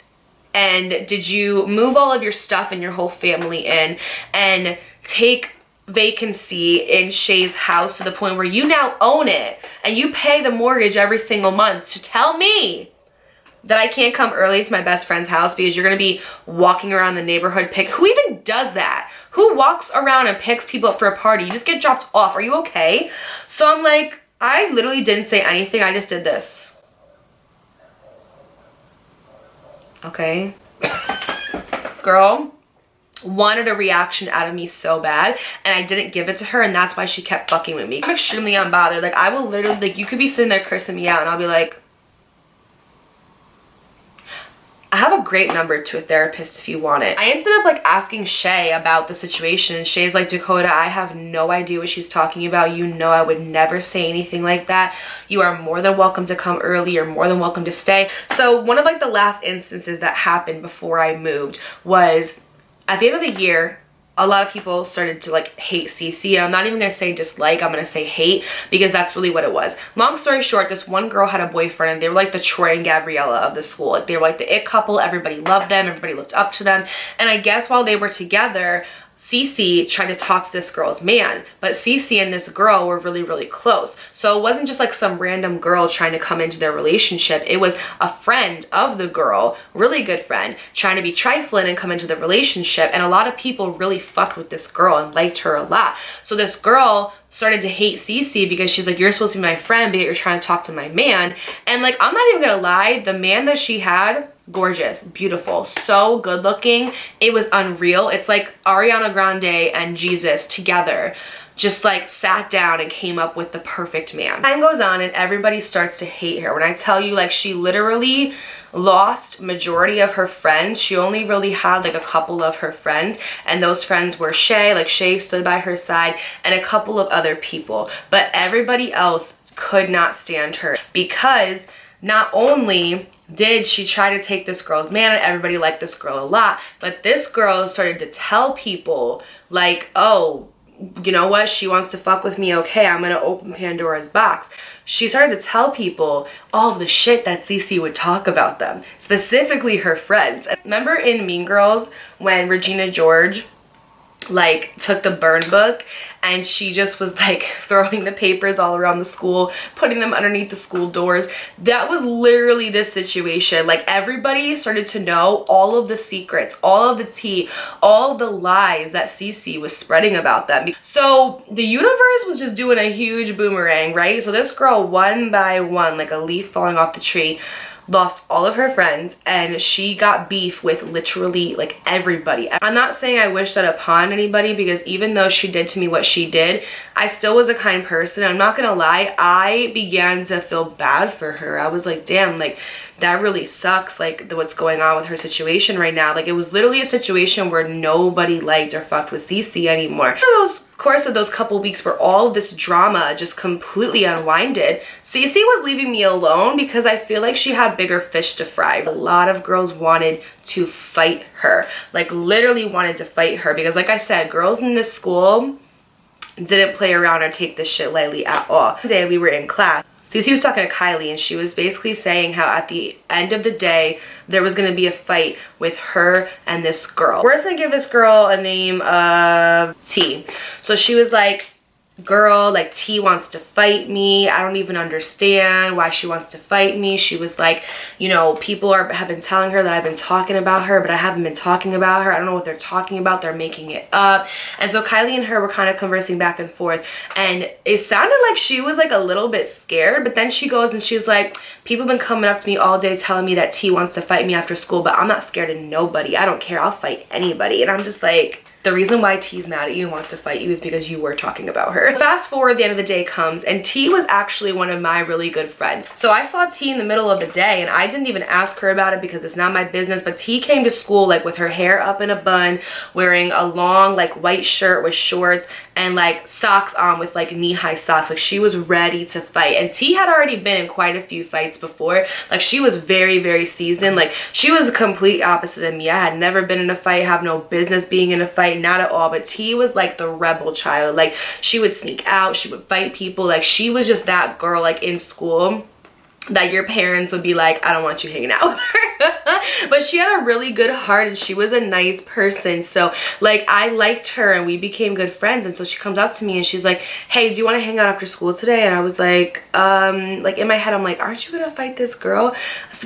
Speaker 2: And did you move all of your stuff and your whole family in and take vacancy in Shay's house to the point where you now own it and you pay the mortgage every single month to tell me that I can't come early to my best friend's house because you're gonna be walking around the neighborhood who even does that? Who walks around and picks people up for a party? You just get dropped off. Are you okay? So I'm like, I literally didn't say anything. I just did this. Okay. Girl wanted a reaction out of me so bad, and I didn't give it to her, and that's why she kept fucking with me. I'm extremely unbothered. Like, I will literally, like, you could be sitting there cursing me out, and I'll be like, I have a great number to a therapist if you want it. I ended up, like, asking Shay about the situation, and Shay's like, Dakota, I have no idea what she's talking about. You know I would never say anything like that. You are more than welcome to come early. You're more than welcome to stay. So one of, like, the last instances that happened before I moved was at the end of the year, a lot of people started to, like, hate Cece. I'm not even gonna say dislike, I'm gonna say hate, because that's really what it was. Long story short, this one girl had a boyfriend, and they were like the Troy and Gabriella of the school. Like, they were like the it couple. Everybody loved them, everybody looked up to them. And I guess while they were together, Cece tried to talk to this girl's man, but Cece and this girl were really, really close. So it wasn't just like some random girl trying to come into their relationship. It was a friend of the girl, really good friend, trying to be trifling and come into the relationship. And a lot of people really fucked with this girl and liked her a lot. So this girl started to hate Cece because she's like, you're supposed to be my friend, but yet you're trying to talk to my man. And, like, I'm not even gonna lie, the man that she had, gorgeous, beautiful, so good looking. It was unreal. It's like Ariana Grande and Jesus together just, like, sat down and came up with the perfect man. Time goes on and everybody starts to hate her. When I tell you, like, she literally lost majority of her friends. She only really had, like, a couple of her friends, and those friends were Shay. Like, Shay stood by her side, and a couple of other people, but everybody else could not stand her because not only did she try to take this girl's man, and everybody liked this girl a lot, but this girl started to tell people, like, oh, you know what, she wants to fuck with me, okay, I'm gonna open Pandora's box. She started to tell people all of the shit that Cece would talk about them, specifically her friends. Remember in Mean Girls when Regina George, like, took the burn book and she just was, like, throwing the papers all around the school, putting them underneath the school doors? That was literally this situation. Like, everybody started to know all of the secrets, all of the tea, all of the lies that Cece was spreading about them. So the universe was just doing a huge boomerang, right? So this girl, one by one, like a leaf falling off the tree, lost all of her friends, and she got beef with literally, like, everybody. I'm not saying I wish that upon anybody, because even though she did to me what she did, I still was a kind person. I'm not gonna lie, I began to feel bad for her. I was like, damn, like, that really sucks, like, what's going on with her situation right now. Like, it was literally a situation where nobody liked or fucked with Cece anymore. Those course of those couple weeks where all of this drama just completely unwinded, Cece was leaving me alone because I feel like she had bigger fish to fry. A lot of girls wanted to fight her, like, literally wanted to fight her, because, like I said, girls in this school didn't play around or take this shit lightly at all. One day we were in class, Cece was talking to Kylie, and she was basically saying how at the end of the day, there was gonna be a fight with her and this girl. We're just gonna give this girl a name of T. So she was like, girl, like T wants to fight me. I don't even understand why she wants to fight me. She was like, you know, people have been telling her that I've been talking about her, but I haven't been talking about her. I don't know what they're talking about. They're making it up. And so Kylie and her were kind of conversing back and forth, and it sounded like she was like a little bit scared, but then she goes and she's like, people have been coming up to me all day telling me that T wants to fight me after school, but I'm not scared of nobody. I don't care. I'll fight anybody. And I'm just like, the reason why T's mad at you and wants to fight you is because you were talking about her. Fast forward, the end of the day comes, and T was actually one of my really good friends. So I saw T in the middle of the day, and I didn't even ask her about it because it's not my business, but T came to school like with her hair up in a bun, wearing a long like white shirt with shorts and like socks on with like knee-high socks. Like she was ready to fight. And T had already been in quite a few fights before. Like she was very, very seasoned. Like she was the complete opposite of me. I had never been in a fight, have no business being in a fight, not at all. But T was like the rebel child. Like she would sneak out, she would fight people. Like she was just that girl like in school that your parents would be like, I don't want you hanging out with her. But she had a really good heart and she was a nice person. So like I liked her and we became good friends. And so she comes up to me and she's like, hey, do you want to hang out after school today? And I was like in my head, I'm like, aren't you gonna fight this girl?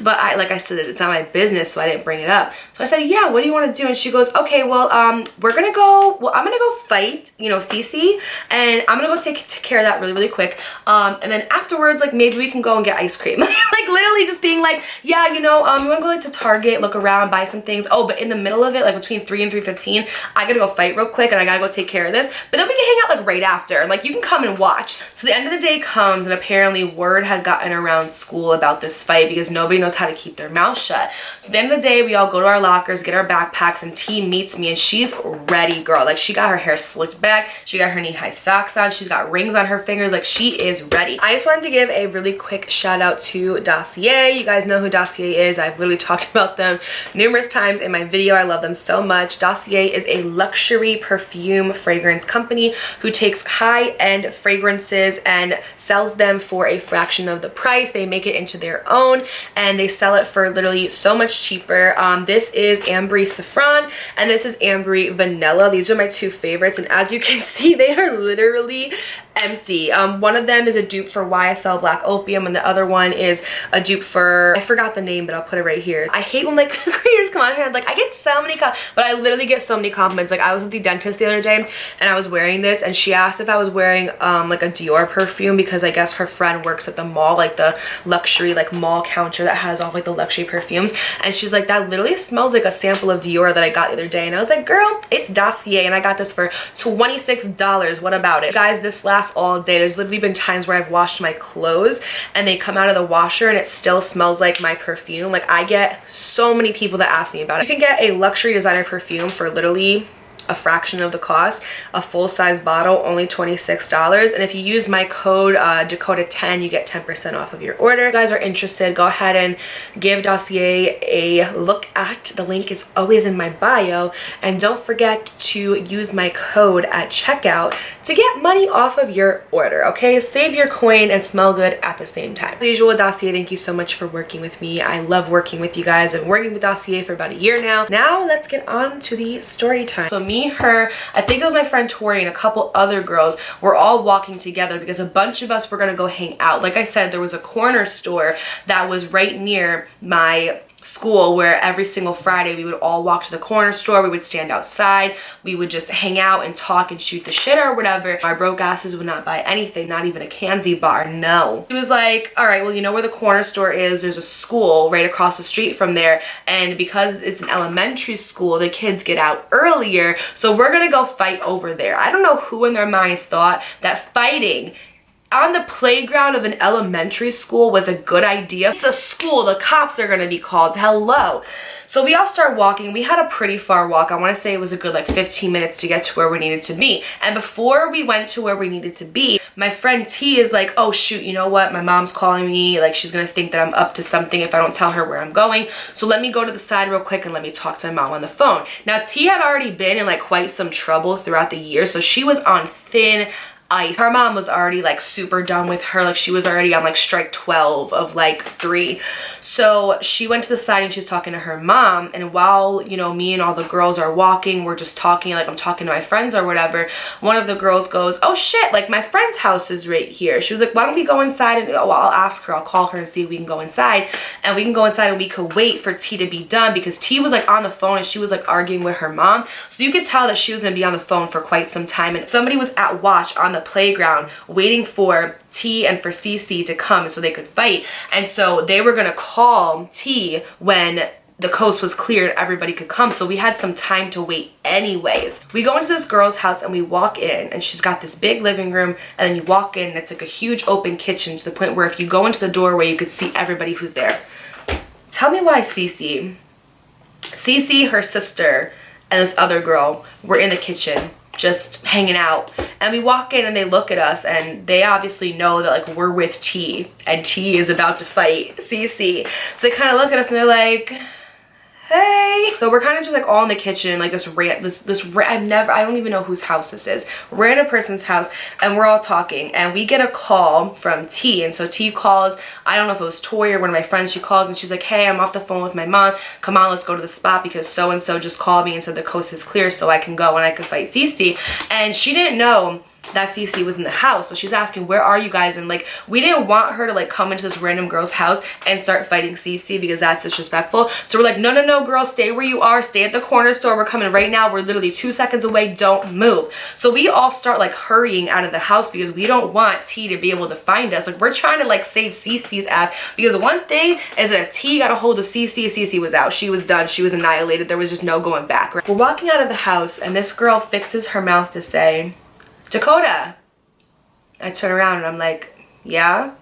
Speaker 2: But like I said, it's not my business, so I didn't bring it up. So I said, yeah, what do you want to do? And she goes, okay, well, I'm gonna go fight, you know, Cece, and I'm gonna go take care of that really, really quick. And then afterwards, like maybe we can go and get ice cream. Like literally just being like, yeah, you know, you wanna go like to Target, look around, buy some things. Oh, but in the middle of it, like between 3 and 3:15, I gotta go fight real quick and I gotta go take care of this. But then we can hang out like right after, and like you can come and watch. So the end of the day comes, and apparently word had gotten around school about this fight because nobody knows how to keep their mouth shut. So at the end of the day, we all go to our lockers, get our backpacks, and T meets me, and she's ready, girl. Like she got her hair slicked back, she got her knee-high socks on, she's got rings on her fingers, like she is ready. I just wanted to give a really quick shout out to Dossier. You guys know who Dossier is. I've really talked about them numerous times in my video. I love them so much. Dossier is a luxury perfume fragrance company who takes high-end fragrances and sells them for a fraction of the price. They make it into their own and they sell it for literally so much cheaper. This is Ambre Saffron and this is Ambre Vanilla. These are my two favorites, and as you can see, they are literally empty. One of them is a dupe for YSL Black Opium, and the other one is a dupe for, I forgot the name, but I'll put it right here. I hate when like creators come on here and like, I get so many but I literally get so many compliments. Like I was at the dentist the other day and I was wearing this, and she asked if I was wearing like a Dior perfume because I guess her friend works at the mall, like the luxury like mall counter that has all like the luxury perfumes, and she's like, that literally smells like a sample of Dior that I got the other day. And I was like, girl, it's Dossier and I got this for $26. What about it? Guys, this lasts all day. There's literally been times where I've washed my clothes and they come out of the washer and it still smells like my perfume. Like I get so many people that ask me about it. You can get a luxury designer perfume for literally a fraction of the cost, a full-size bottle, only $26. And if you use my code Dakota10, you get 10% off of your order. If you guys are interested, go ahead and give Dossier a look at. The link is always in my bio, and don't forget to use my code at checkout to get money off of your order. Okay, save your coin and smell good at the same time. As usual with Dossier, thank you so much for working with me. I love working with you guys. I've been working with Dossier for about a year now. Now let's get on to the story time. So me, her, I think it was my friend Tori and a couple other girls were all walking together because a bunch of us were gonna go hang out. Like I said, there was a corner store that was right near my school where every single Friday we would all walk to the corner store, we would stand outside, we would just hang out and talk and shoot the shit or whatever. My broke asses would not buy anything, not even a candy bar, no. She was like, all right, well, you know where the corner store is, there's a school right across the street from there, and because it's an elementary school, the kids get out earlier, so we're gonna go fight over there. I don't know who in their mind thought that fighting on the playground of an elementary school was a good idea. It's a school, the cops are gonna be called, hello. So we all start walking. We had a pretty far walk. I wanna say it was a good like 15 minutes to get to where we needed to be. And before we went to where we needed to be, my friend T is like, oh shoot, you know what? My mom's calling me. Like she's gonna think that I'm up to something if I don't tell her where I'm going. So let me go to the side real quick and let me talk to my mom on the phone. Now T had already been in like quite some trouble throughout the year. So she was on thin ice. Her mom was already like super done with her. Like she was already on like strike 12 of like 3. So she went to the side and she's talking to her mom. And while, you know, me and all the girls are walking, we're just talking, like I'm talking to my friends or whatever. One of the girls goes, oh shit, like my friend's house is right here. She was like, why don't we go inside? And well, I'll ask her, I'll call her and see if we can go inside. And we can go inside and we could wait for T to be done, because T was like on the phone and she was like arguing with her mom. So you could tell that she was gonna be on the phone for quite some time. And somebody was at watch on the playground waiting for T and for Cece to come so they could fight. And so they were gonna call T when the coast was clear and everybody could come. So we had some time to wait anyways. We go into this girl's house and we walk in, and she's got this big living room, and then you walk in and it's like a huge open kitchen to the point where if you go into the doorway you could see everybody who's there. Tell me why Cece, her sister, and this other girl were in the kitchen just hanging out. And we walk in and they look at us, and they obviously know that like we're with T and T is about to fight Cece. So they kind of look at us and they're like, hey. So we're kind of just like all in the kitchen, like I don't even know whose house this is. We're in a person's house and we're all talking, and we get a call from T. And so T calls, I don't know if it was Tori or one of my friends, she calls and she's like, hey, I'm off the phone with my mom. Come on, let's go to the spot because so-and-so just called me and said the coast is clear so I can go and I can fight Cece. And she didn't know that Cece was in the house, so she's asking, where are you guys? And like we didn't want her to like come into this random girl's house and start fighting Cece because that's disrespectful. So we're like, no girl, stay where you are, stay at the corner store, we're coming right now, we're literally 2 seconds away, don't move. So we all start like hurrying out of the house because we don't want T to be able to find us. Like we're trying to like save Cece's ass, because one thing is that if T got a hold of Cece was out, she was done, she was annihilated, there was just no going back. We're walking out of the house and this girl fixes her mouth to say, Dakota. I turn around and I'm like, yeah?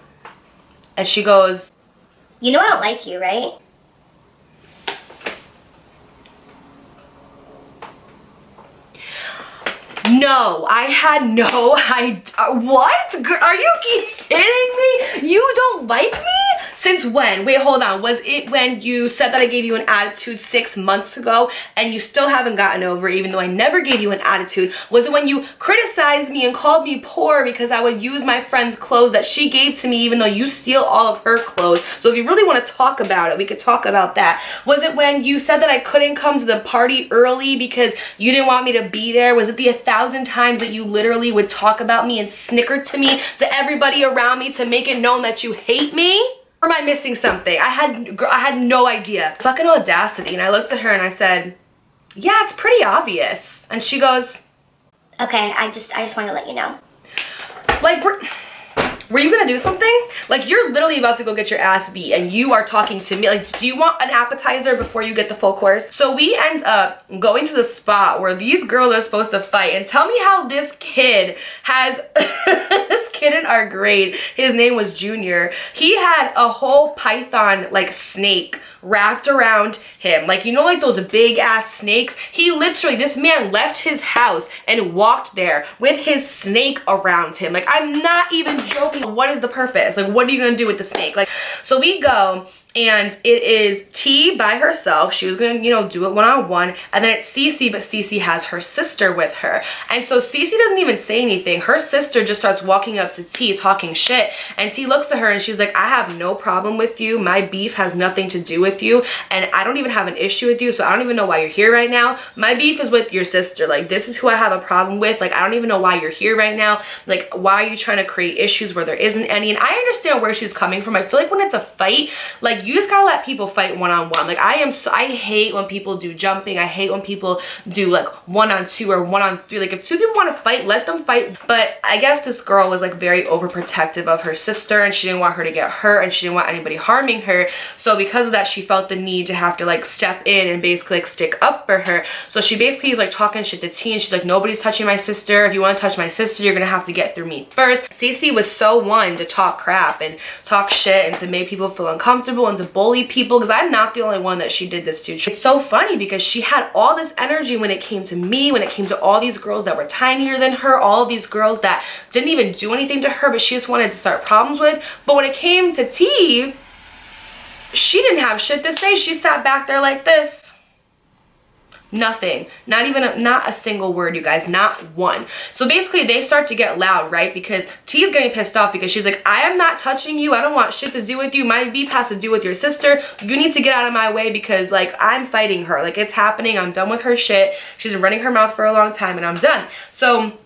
Speaker 2: And she goes,
Speaker 3: you know I don't like you, right?
Speaker 2: no, I had no idea. What? Are you kidding me? You don't like me? Since when? Wait, hold on. Was it when you said that I gave you an attitude 6 months ago and you still haven't gotten over it, even though I never gave you an attitude? Was it when you criticized me and called me poor because I would use my friend's clothes that she gave to me even though you steal all of her clothes? So if you really want to talk about it, we could talk about that. Was it when you said that I couldn't come to the party early because you didn't want me to be there? Was it the 1,000 times that you literally would talk about me and snicker to me, to everybody around me, to make it known that you hate me? Or am I missing something? I had no idea. Fucking audacity. And I looked at her and I said, yeah, it's pretty obvious. And she goes,
Speaker 3: okay, I just want to let you know.
Speaker 2: Like, were you gonna do something? Like, you're literally about to go get your ass beat and you are talking to me. Like, do you want an appetizer before you get the full course? So we end up going to the spot where these girls are supposed to fight. And tell me how this kid has, this kid in our grade, his name was Junior. He had a whole python, like, snake wrapped around him. Like, you know, like those big ass snakes? He literally, this man left his house and walked there with his snake around him. Like, I'm not even joking. What is the purpose? Like, what are you gonna do with the snake? Like, so we go, and it is T by herself. She was gonna, you know, do it one-on-one. And then it's Cece, but Cece has her sister with her. And so Cece doesn't even say anything. Her sister just starts walking up to T, talking shit. And T looks at her and she's like, I have no problem with you. My beef has nothing to do with you. And I don't even have an issue with you. So I don't even know why you're here right now. My beef is with your sister. Like, this is who I have a problem with. Like, I don't even know why you're here right now. Like, why are you trying to create issues where there isn't any? And I understand where she's coming from. I feel like when it's a fight, like, you just gotta let people fight one-on-one. Like, I hate when people do jumping. I hate when people do like 1-on-2 or 1-on-3. Like, if two people want to fight, let them fight. But I guess this girl was like very overprotective of her sister, and she didn't want her to get hurt, and she didn't want anybody harming her. So because of that, she felt the need to have to like step in and basically like stick up for her. So she basically is like talking shit to T, and she's like, nobody's touching my sister. If you want to touch my sister, you're gonna have to get through me first. Cece was so one to talk crap and talk shit and to make people feel uncomfortable and to bully people, because I'm not the only one that she did this to. It's so funny because she had all this energy when it came to me, when it came to all these girls that were tinier than her, all of these girls that didn't even do anything to her, but she just wanted to start problems with. But when it came to T, she didn't have shit to say. She sat back there like this. Nothing. Not a single word, you guys. Not one. So basically they start to get loud, right? Because T is getting pissed off because she's like, I am not touching you. I don't want shit to do with you. My beef has to do with your sister. You need to get out of my way because like I'm fighting her. Like it's happening. I'm done with her shit. She's been running her mouth for a long time and I'm done. So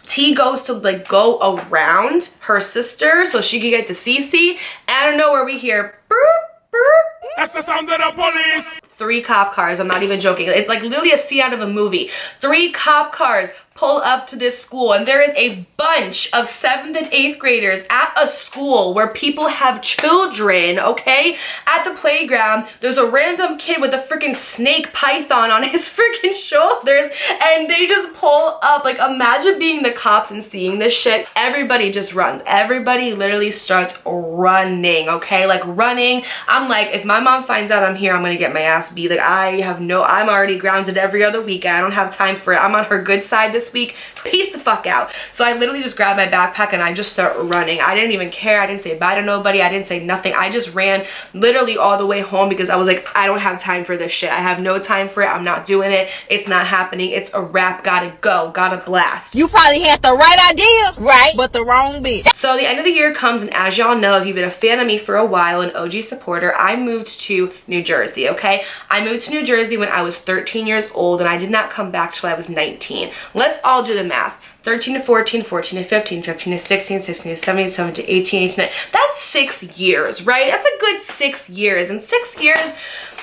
Speaker 2: T goes to like go around her sister so she can get to Cece. Out of nowhere we hear boop, boop.
Speaker 1: That's the sound of the police.
Speaker 2: 3 cop cars. I'm not even joking. It's like literally a scene out of a movie. 3 cop cars pull up to this school and there is a bunch of 7th and 8th graders at a school where people have children, okay? At the playground, there's a random kid with a freaking snake python on his freaking shoulders and they just pull up. Like imagine being the cops and seeing this shit. Everybody just runs. Everybody literally starts running, okay? Like running. I'm like, if my mom finds out I'm here, I'm gonna get my ass beat. Like I'm already grounded every other week. I don't have time for it. I'm on her good side this week. Peace the fuck out. So I literally just grabbed my backpack and I just start running. I didn't even care. I didn't say bye to nobody. I didn't say nothing. I just ran literally all the way home because I was like, I don't have time for this shit. I have no time for it. I'm not doing it. It's not happening. It's a wrap. Gotta go. Gotta blast.
Speaker 5: You probably had the right idea, right, but the wrong bitch.
Speaker 2: So the end of the year comes and as y'all know, if you've been a fan of me for a while, an OG supporter, I moved to New Jersey, okay? I moved to New Jersey when I was 13 years old and I did not come back till I was 19. Let's all do the math. 13 to 14, 14 to 15, 15 to 16, 16 to 17, 17 to 18, 18 to 19. That's 6 years, right? That's a good 6 years. In 6 years,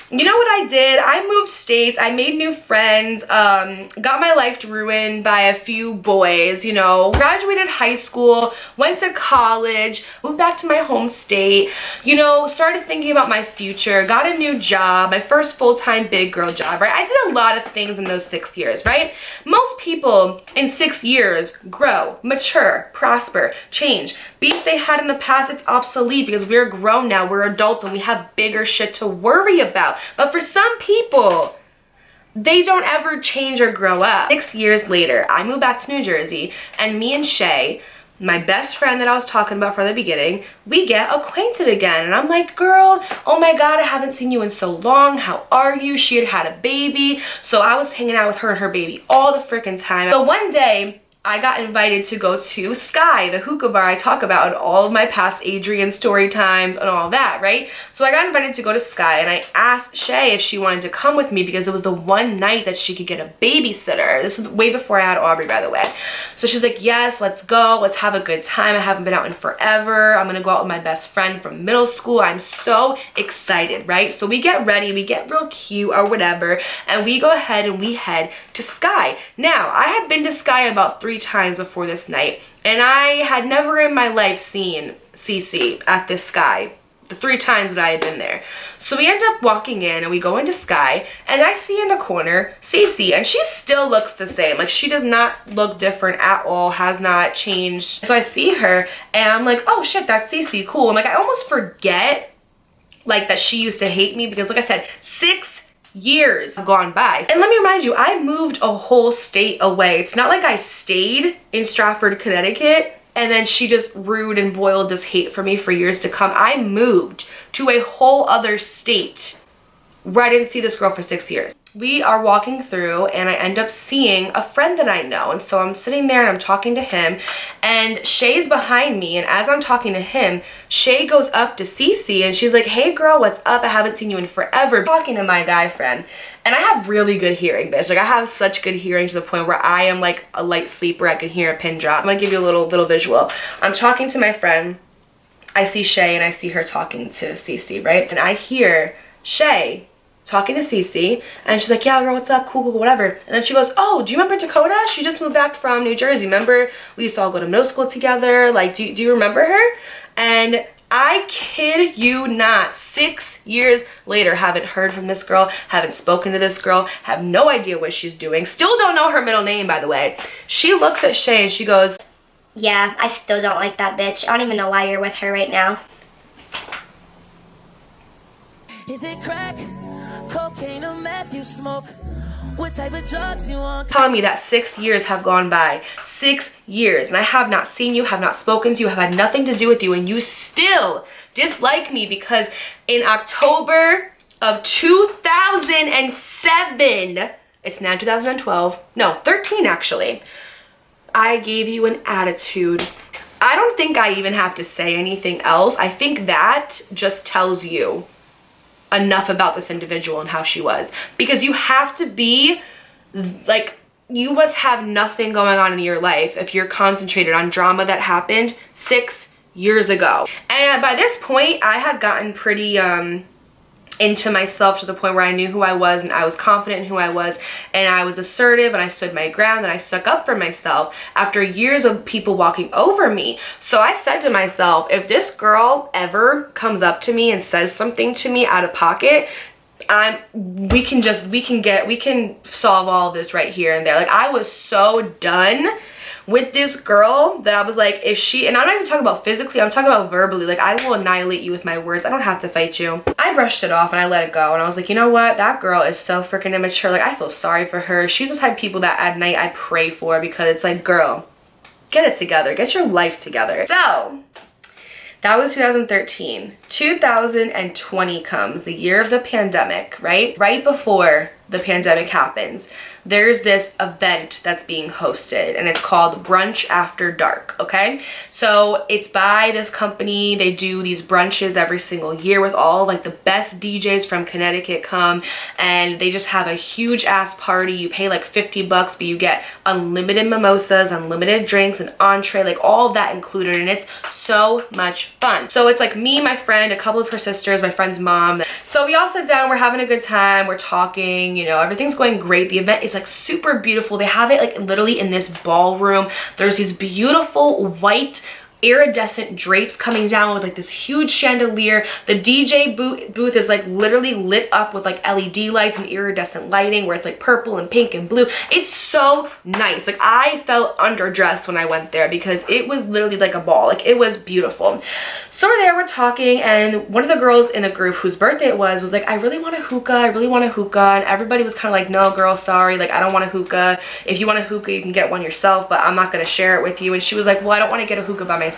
Speaker 2: you know what I did? I moved states, I made new friends, got my life ruined by a few boys, you know, graduated high school, went to college, moved back to my home state, you know, started thinking about my future, got a new job, my first full-time big girl job, right? I did a lot of things in those 6 years, right? Most people in 6 years grow, mature, prosper, change. Beef they had in the past, it's obsolete because we're grown now, we're adults and we have bigger shit to worry about. But for some people, they don't ever change or grow up. 6 years later, I moved back to New Jersey and me and Shay, my best friend that I was talking about from the beginning, we get acquainted again. And I'm like, girl, oh my God, I haven't seen you in so long. How are you? She had had a baby. So I was hanging out with her and her baby all the freaking time. So one day, I got invited to go to Sky, the hookah bar I talk about in all of my past Adrian story times and all that, right? So I got invited to go to Sky and I asked Shay if she wanted to come with me because it was the one night that she could get a babysitter. This is way before I had Aubrey, by the way. So she's like, yes, let's go. Let's have a good time. I haven't been out in forever. I'm gonna go out with my best friend from middle school. I'm so excited, right? So we get ready, we get real cute or whatever, and we go ahead and we head to Sky. Now, I had been to Sky about 3 times before this night and I had never in my life seen Cece at this Sky the 3 times that I had been there. So we end up walking in and we go into Sky and I see in the corner Cece and she still looks the same. Like she does not look different at all, has not changed. So I see her and I'm like, oh shit, that's Cece, cool. And like I almost forget like that she used to hate me because like I said, 6 years have gone by. And let me remind you, I moved a whole state away. It's not like I stayed in Stratford, Connecticut, and then she just brewed and boiled this hate for me for years to come. I moved to a whole other state where I didn't see this girl for 6 years. We are walking through and I end up seeing a friend that I know. And so I'm sitting there and I'm talking to him and Shay's behind me. And as I'm talking to him, Shay goes up to Cece and she's like, hey girl, what's up? I haven't seen you in forever. I'm talking to my guy friend. And I have really good hearing, bitch. Like I have such good hearing to the point where I am like a light sleeper. I can hear a pin drop. I'm gonna give you a little visual. I'm talking to my friend. I see Shay and I see her talking to Cece, right? And I hear Shay talking to Cece and she's like, yeah girl, what's up, cool, whatever. And then she goes, oh, do you remember Dakota? She just moved back from New Jersey. Remember we used to all go to middle school together? Like do you remember her? And I kid you not, 6 years later, haven't heard from this girl, haven't spoken to this girl, have no idea what she's doing, still don't know her middle name, by the way. She looks at Shay and she goes,
Speaker 3: yeah, I still don't like that bitch. I don't even know why you're with her right now.
Speaker 1: Is it crack, cocaine, or meth you smoke? What type of drugs you want?
Speaker 2: Telling me that 6 years have gone by. 6 years. And I have not seen you, have not spoken to you, have had nothing to do with you, and you still dislike me because in October of 2007, It's now 2012. No, 13 actually. I gave you an attitude. I don't think I even have to say anything else. I think that just tells you enough about this individual and how she was. Because you have to be like, you must have nothing going on in your life if you're concentrated on drama that happened 6 years ago. And by this point, I had gotten pretty into myself to the point where I knew who I was and I was confident in who I was and I was assertive and I stood my ground and I stuck up for myself after years of people walking over me. So I said to myself, if this girl ever comes up to me and says something to me out of pocket, we can solve all of this right here and there. Like, I was so done with this girl that I was like, if she, and I'm not even talking about physically, I'm talking about verbally, like, I will annihilate you with my words. I don't have to fight you. I brushed it off and I let it go, and I was like, you know what, that girl is so freaking immature. Like, I feel sorry for her. She's the type of people that at night I pray for, because it's like, girl, get it together, get your life together. So that was 2013. 2020 comes, the year of the pandemic, right? Right before the pandemic happens, there's this event that's being hosted, and it's called Brunch After Dark, okay? So it's by this company. They do these brunches every single year with all like the best DJs from Connecticut come, and they just have a huge ass party. You pay like $50, but you get unlimited mimosas, unlimited drinks, an entree, like all of that included, and it's so much fun. So it's like me, my friend, a couple of her sisters, my friend's mom. So we all sit down, we're having a good time, we're talking, you know, everything's going great. The event is like super beautiful. They have it like literally in this ballroom. There's these beautiful white iridescent drapes coming down with like this huge chandelier. The DJ booth is like literally lit up with like LED lights and iridescent lighting where it's like purple and pink and blue. It's so nice. Like, I felt underdressed when I went there because it was literally like a ball. Like, it was beautiful. So we're there, we're talking, and one of the girls in the group whose birthday it was like, I really want a hookah, I really want a hookah. And everybody was kind of like, no girl, sorry, like, I don't want a hookah. If you want a hookah, you can get one yourself, but I'm not going to share it with you. And she was like, well, I don't want to get a hookah by myself.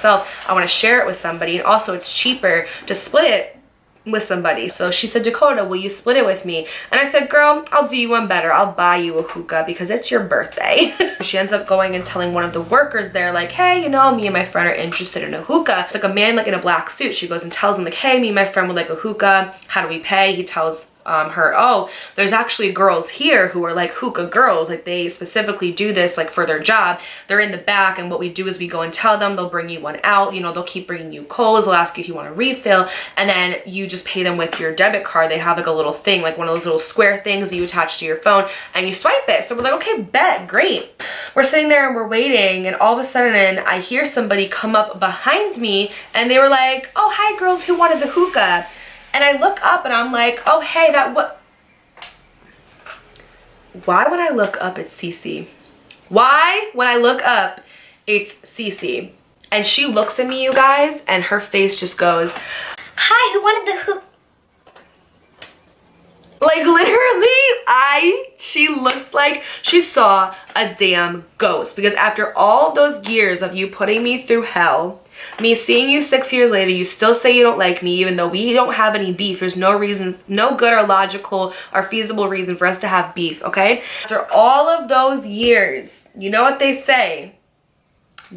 Speaker 2: I want to share it with somebody, and also it's cheaper to split it with somebody. So she said, Dakota, will you split it with me? And I said, girl, I'll do you one better. I'll buy you a hookah because it's your birthday. She ends up going and telling one of the workers there, like, hey, you know, me and my friend are interested in a hookah. It's like a man like in a black suit. She goes and tells him like, hey, me and my friend would like a hookah. How do we pay? He tells her, oh, there's actually girls here who are like hookah girls. Like, they specifically do this like for their job. They're in the back, and what we do is we go and tell them, they'll bring you one out. You know, they'll keep bringing you coals. They'll ask you if you want a refill, and then you just pay them with your debit card. They have like a little thing, like one of those little square things that you attach to your phone, and you swipe it. So we're like, okay, bet, great. We're sitting there and we're waiting, and all of a sudden I hear somebody come up behind me, and they were like, oh, hi girls, who wanted the hookah? And I look up and I'm like, oh, hey, what? Why when I look up, it's Cece? Why when I look up, it's Cece? And she looks at me, you guys, and her face just goes,
Speaker 3: Hi, who wanted the hookah?
Speaker 2: like, literally, she looked like she saw a damn ghost. Because after all those years of you putting me through hell, me seeing you 6 years later, you still say you don't like me, even though we don't have any beef. There's no reason, no good or logical or feasible reason for us to have beef, okay? After all of those years, you know what they say?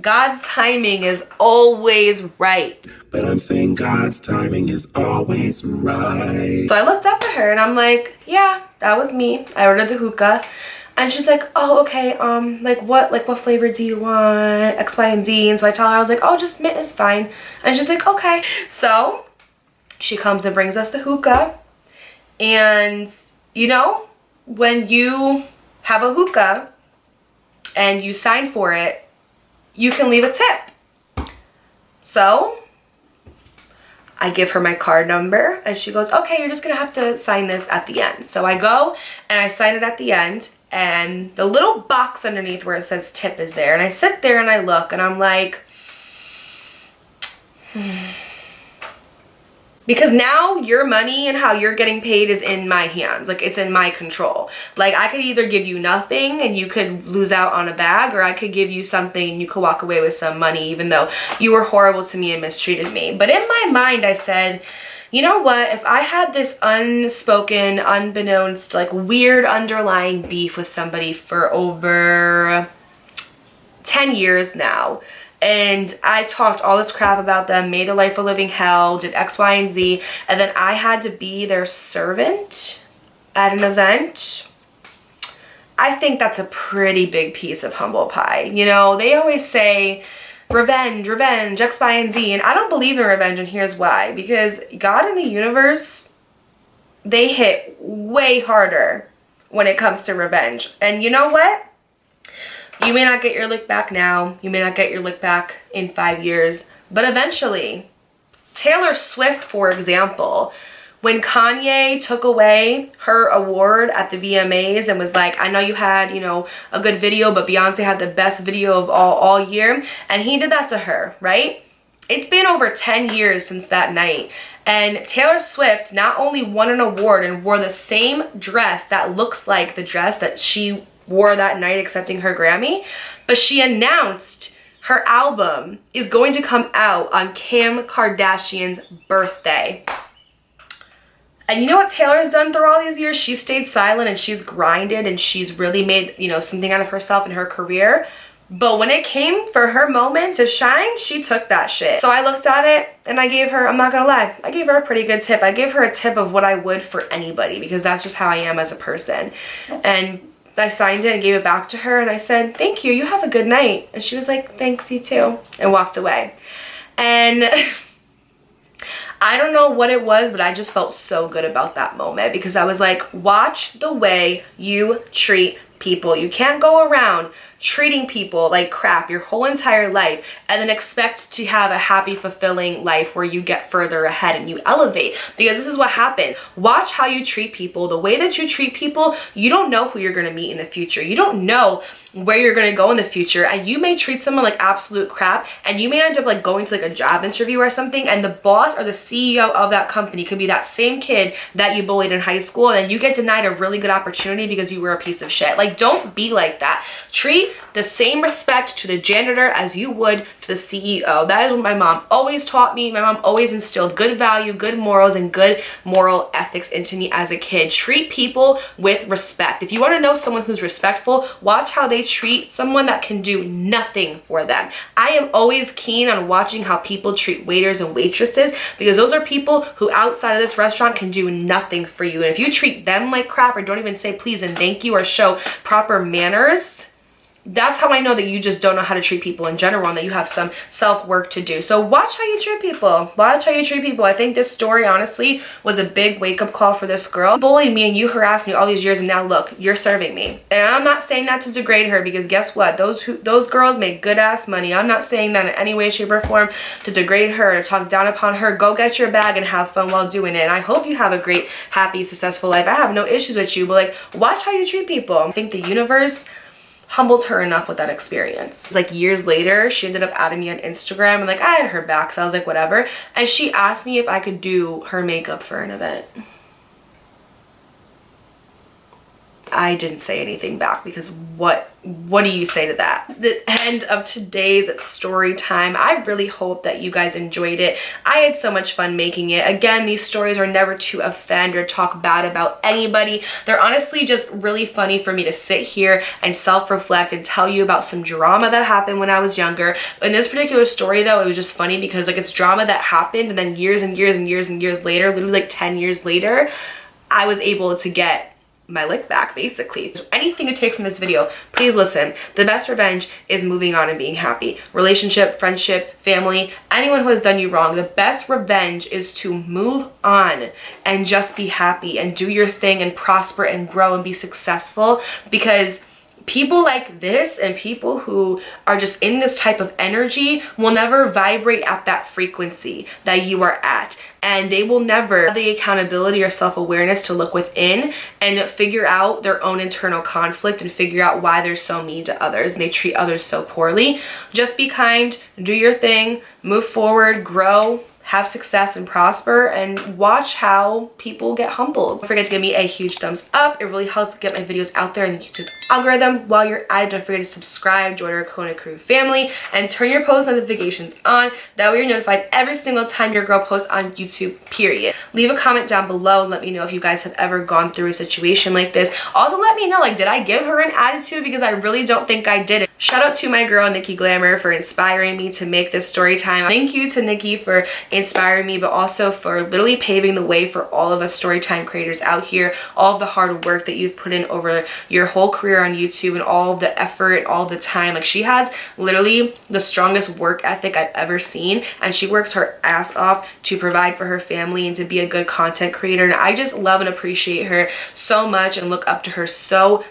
Speaker 2: God's timing is always right.
Speaker 1: But I'm saying God's timing is always right.
Speaker 2: So I looked up at her and I'm like, yeah, that was me. I ordered the hookah. And she's like, oh, okay, like what flavor do you want? X, Y, and Z. And so I tell her, I was like, oh, just mint is fine. And she's like, okay. So she comes and brings us the hookah. And, you know, when you have a hookah and you sign for it, you can leave a tip. So I give her my card number, and she goes, okay, you're just gonna have to sign this at the end. So I go and I sign it at the end, and the little box underneath where it says tip is there. And I sit there and I look, and I'm like, Because now your money and how you're getting paid is in my hands. Like, it's in my control. Like, I could either give you nothing and you could lose out on a bag, or I could give you something and you could walk away with some money, even though you were horrible to me and mistreated me. But in my mind, I said, you know what, if I had this unspoken, unbeknownst, like weird underlying beef with somebody for over 10 years now, and I talked all this crap about them, made their life a living hell, did X, Y, and Z, and then I had to be their servant at an event, I think that's a pretty big piece of humble pie. You know, they always say revenge, revenge, X, Y, and Z, and I don't believe in revenge, and here's why. Because God and the universe, they hit way harder when it comes to revenge. And you know what? You may not get your lick back now. You may not get your lick back in 5 years. But eventually, Taylor Swift, for example, when Kanye took away her award at the VMAs and was like, I know you had, you know, a good video, but Beyonce had the best video of all year. And he did that to her, right? It's been over 10 years since that night. And Taylor Swift not only won an award and wore the same dress that looks like the dress that she wore that night accepting her Grammy, but she announced her album is going to come out on Kim Kardashian's birthday. And you know what Taylor's done through all these years? She stayed silent and she's grinded and she's really made, you know, something out of herself in her career. But when it came for her moment to shine, she took that shit. So I looked at it and I gave her, I'm not gonna lie, I gave her a pretty good tip. I gave her a tip of what I would for anybody because that's just how I am as a person. And I signed it and gave it back to her and I said, thank you, you have a good night. And she was like, thanks, you too, and walked away. And I don't know what it was, but I just felt so good about that moment because I was like, watch the way you treat people. You can't go around treating people like crap your whole entire life and then expect to have a happy, fulfilling life where you get further ahead and you elevate, because this is what happens. Watch how you treat people. The way that you treat people, you don't know who you're going to meet in the future. You don't know where you're going to go in the future, and you may treat someone like absolute crap, and you may end up like going to like a job interview or something, and the boss or the CEO of that company could be that same kid that you bullied in high school, and you get denied a really good opportunity because you were a piece of shit. Like, don't be like that. Treat the same respect to the janitor as you would to the CEO. That is what my mom always taught me. My mom always instilled good value, good morals, and good moral ethics into me as a kid. Treat people with respect. If you want to know someone who's respectful, watch how they treat someone that can do nothing for them. I am always keen on watching how people treat waiters and waitresses, because those are people who outside of this restaurant can do nothing for you. And if you treat them like crap or don't even say please and thank you or show proper manners, that's how I know that you just don't know how to treat people in general and that you have some self-work to do. So watch how you treat people. Watch how you treat people. I think this story, honestly, was a big wake-up call for this girl. You bullied me and you harassed me all these years, and now look, you're serving me. And I'm not saying that to degrade her, because guess what? Those girls make good-ass money. I'm not saying that in any way, shape, or form to degrade her or to talk down upon her. Go get your bag and have fun while doing it. And I hope you have a great, happy, successful life. I have no issues with you, but like, watch how you treat people. I think the universe humbled her enough with that experience. Like years later, she ended up adding me on Instagram, and like I had her back, so I was like, whatever. And she asked me if I could do her makeup for an event. I didn't say anything back, because what do you say to that? The end of today's story time. I really hope that you guys enjoyed it. I had so much fun making it. Again, these stories are never to offend or talk bad about anybody. They're honestly just really funny for me to sit here and self-reflect and tell you about some drama that happened when I was younger. In this particular story though, it was just funny because like it's drama that happened, and then years and years and years and years later, literally like 10 years later, I was able to get my lick back, basically. So anything you take from this video, please listen. The best revenge is moving on and being happy. Relationship, friendship, family, anyone who has done you wrong, the best revenge is to move on and just be happy and do your thing and prosper and grow and be successful, because people like this and people who are just in this type of energy will never vibrate at that frequency that you are at. And they will never have the accountability or self-awareness to look within and figure out their own internal conflict and figure out why they're so mean to others and they treat others so poorly. Just be kind, do your thing, move forward, grow, have success and prosper, and watch how people get humbled. Don't forget to give me a huge thumbs up. It really helps get my videos out there in the YouTube algorithm. While you're at it, don't forget to subscribe, join our Kona Crew family, and turn your post notifications on. That way you're notified every single time your girl posts on YouTube, period. Leave a comment down below and let me know if you guys have ever gone through a situation like this. Also, let me know, like, did I give her an attitude? Because I really don't think I did. Shout out to my girl Nikki Glamour for inspiring me to make this story time. Thank you to Nikki for inspiring me, but also for literally paving the way for all of us story time creators out here. All of the hard work that you've put in over your whole career on YouTube, and all of the effort, all the time. Like, she has literally the strongest work ethic I've ever seen, and she works her ass off to provide for her family and to be a good content creator. And I just love and appreciate her so much and look up to her so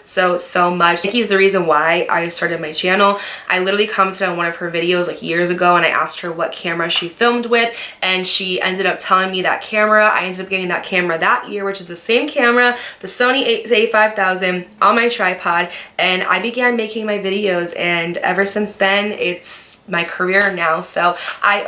Speaker 2: much. Nikki's the reason why I started my channel. I literally commented on one of her videos like years ago, and I asked her what camera she filmed with, and she ended up telling me that camera. I ended up getting that camera that year, which is the same camera, the Sony a5000 on my tripod, and I began making my videos, and ever since then it's my career now. So I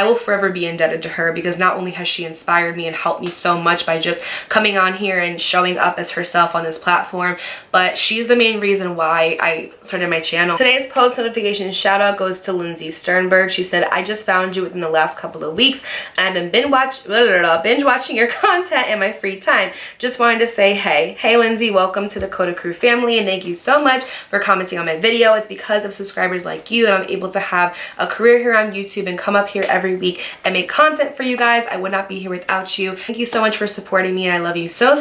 Speaker 2: will forever be indebted to her, because not only has she inspired me and helped me so much by just coming on here and showing up as herself on this platform, but she's the main reason why I started my channel. Today's post notification shout out goes to Lindsay Sternberg. She said, I just found you within the last couple of weeks, and I've been binge watching your content in my free time. Just wanted to say hey Lindsay, welcome to the Kona Crew family, and thank you so much for commenting on my video. It's because of subscribers like you that I'm able to have a career here on YouTube and come up here every week and make content for you guys. I would not be here without you. Thank you so much for supporting me, and I love you so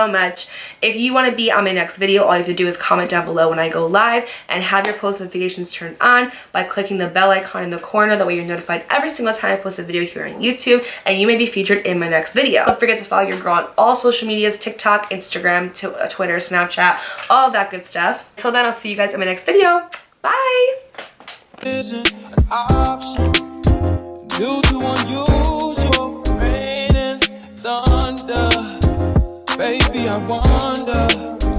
Speaker 2: much. If you want to be on my next video, all you have to do is comment down below when I go live, and have your post notifications turned on by clicking the bell icon in the corner. That way you're notified every single time I post a video here on YouTube, and you may be featured in my next video. Don't forget to follow your girl on all social medias, TikTok, Instagram, Twitter, Snapchat, all of that good stuff. Until then, I'll see you guys in my next video. Bye!
Speaker 1: Isn't an option due to unusual rain and thunder. Baby, I wonder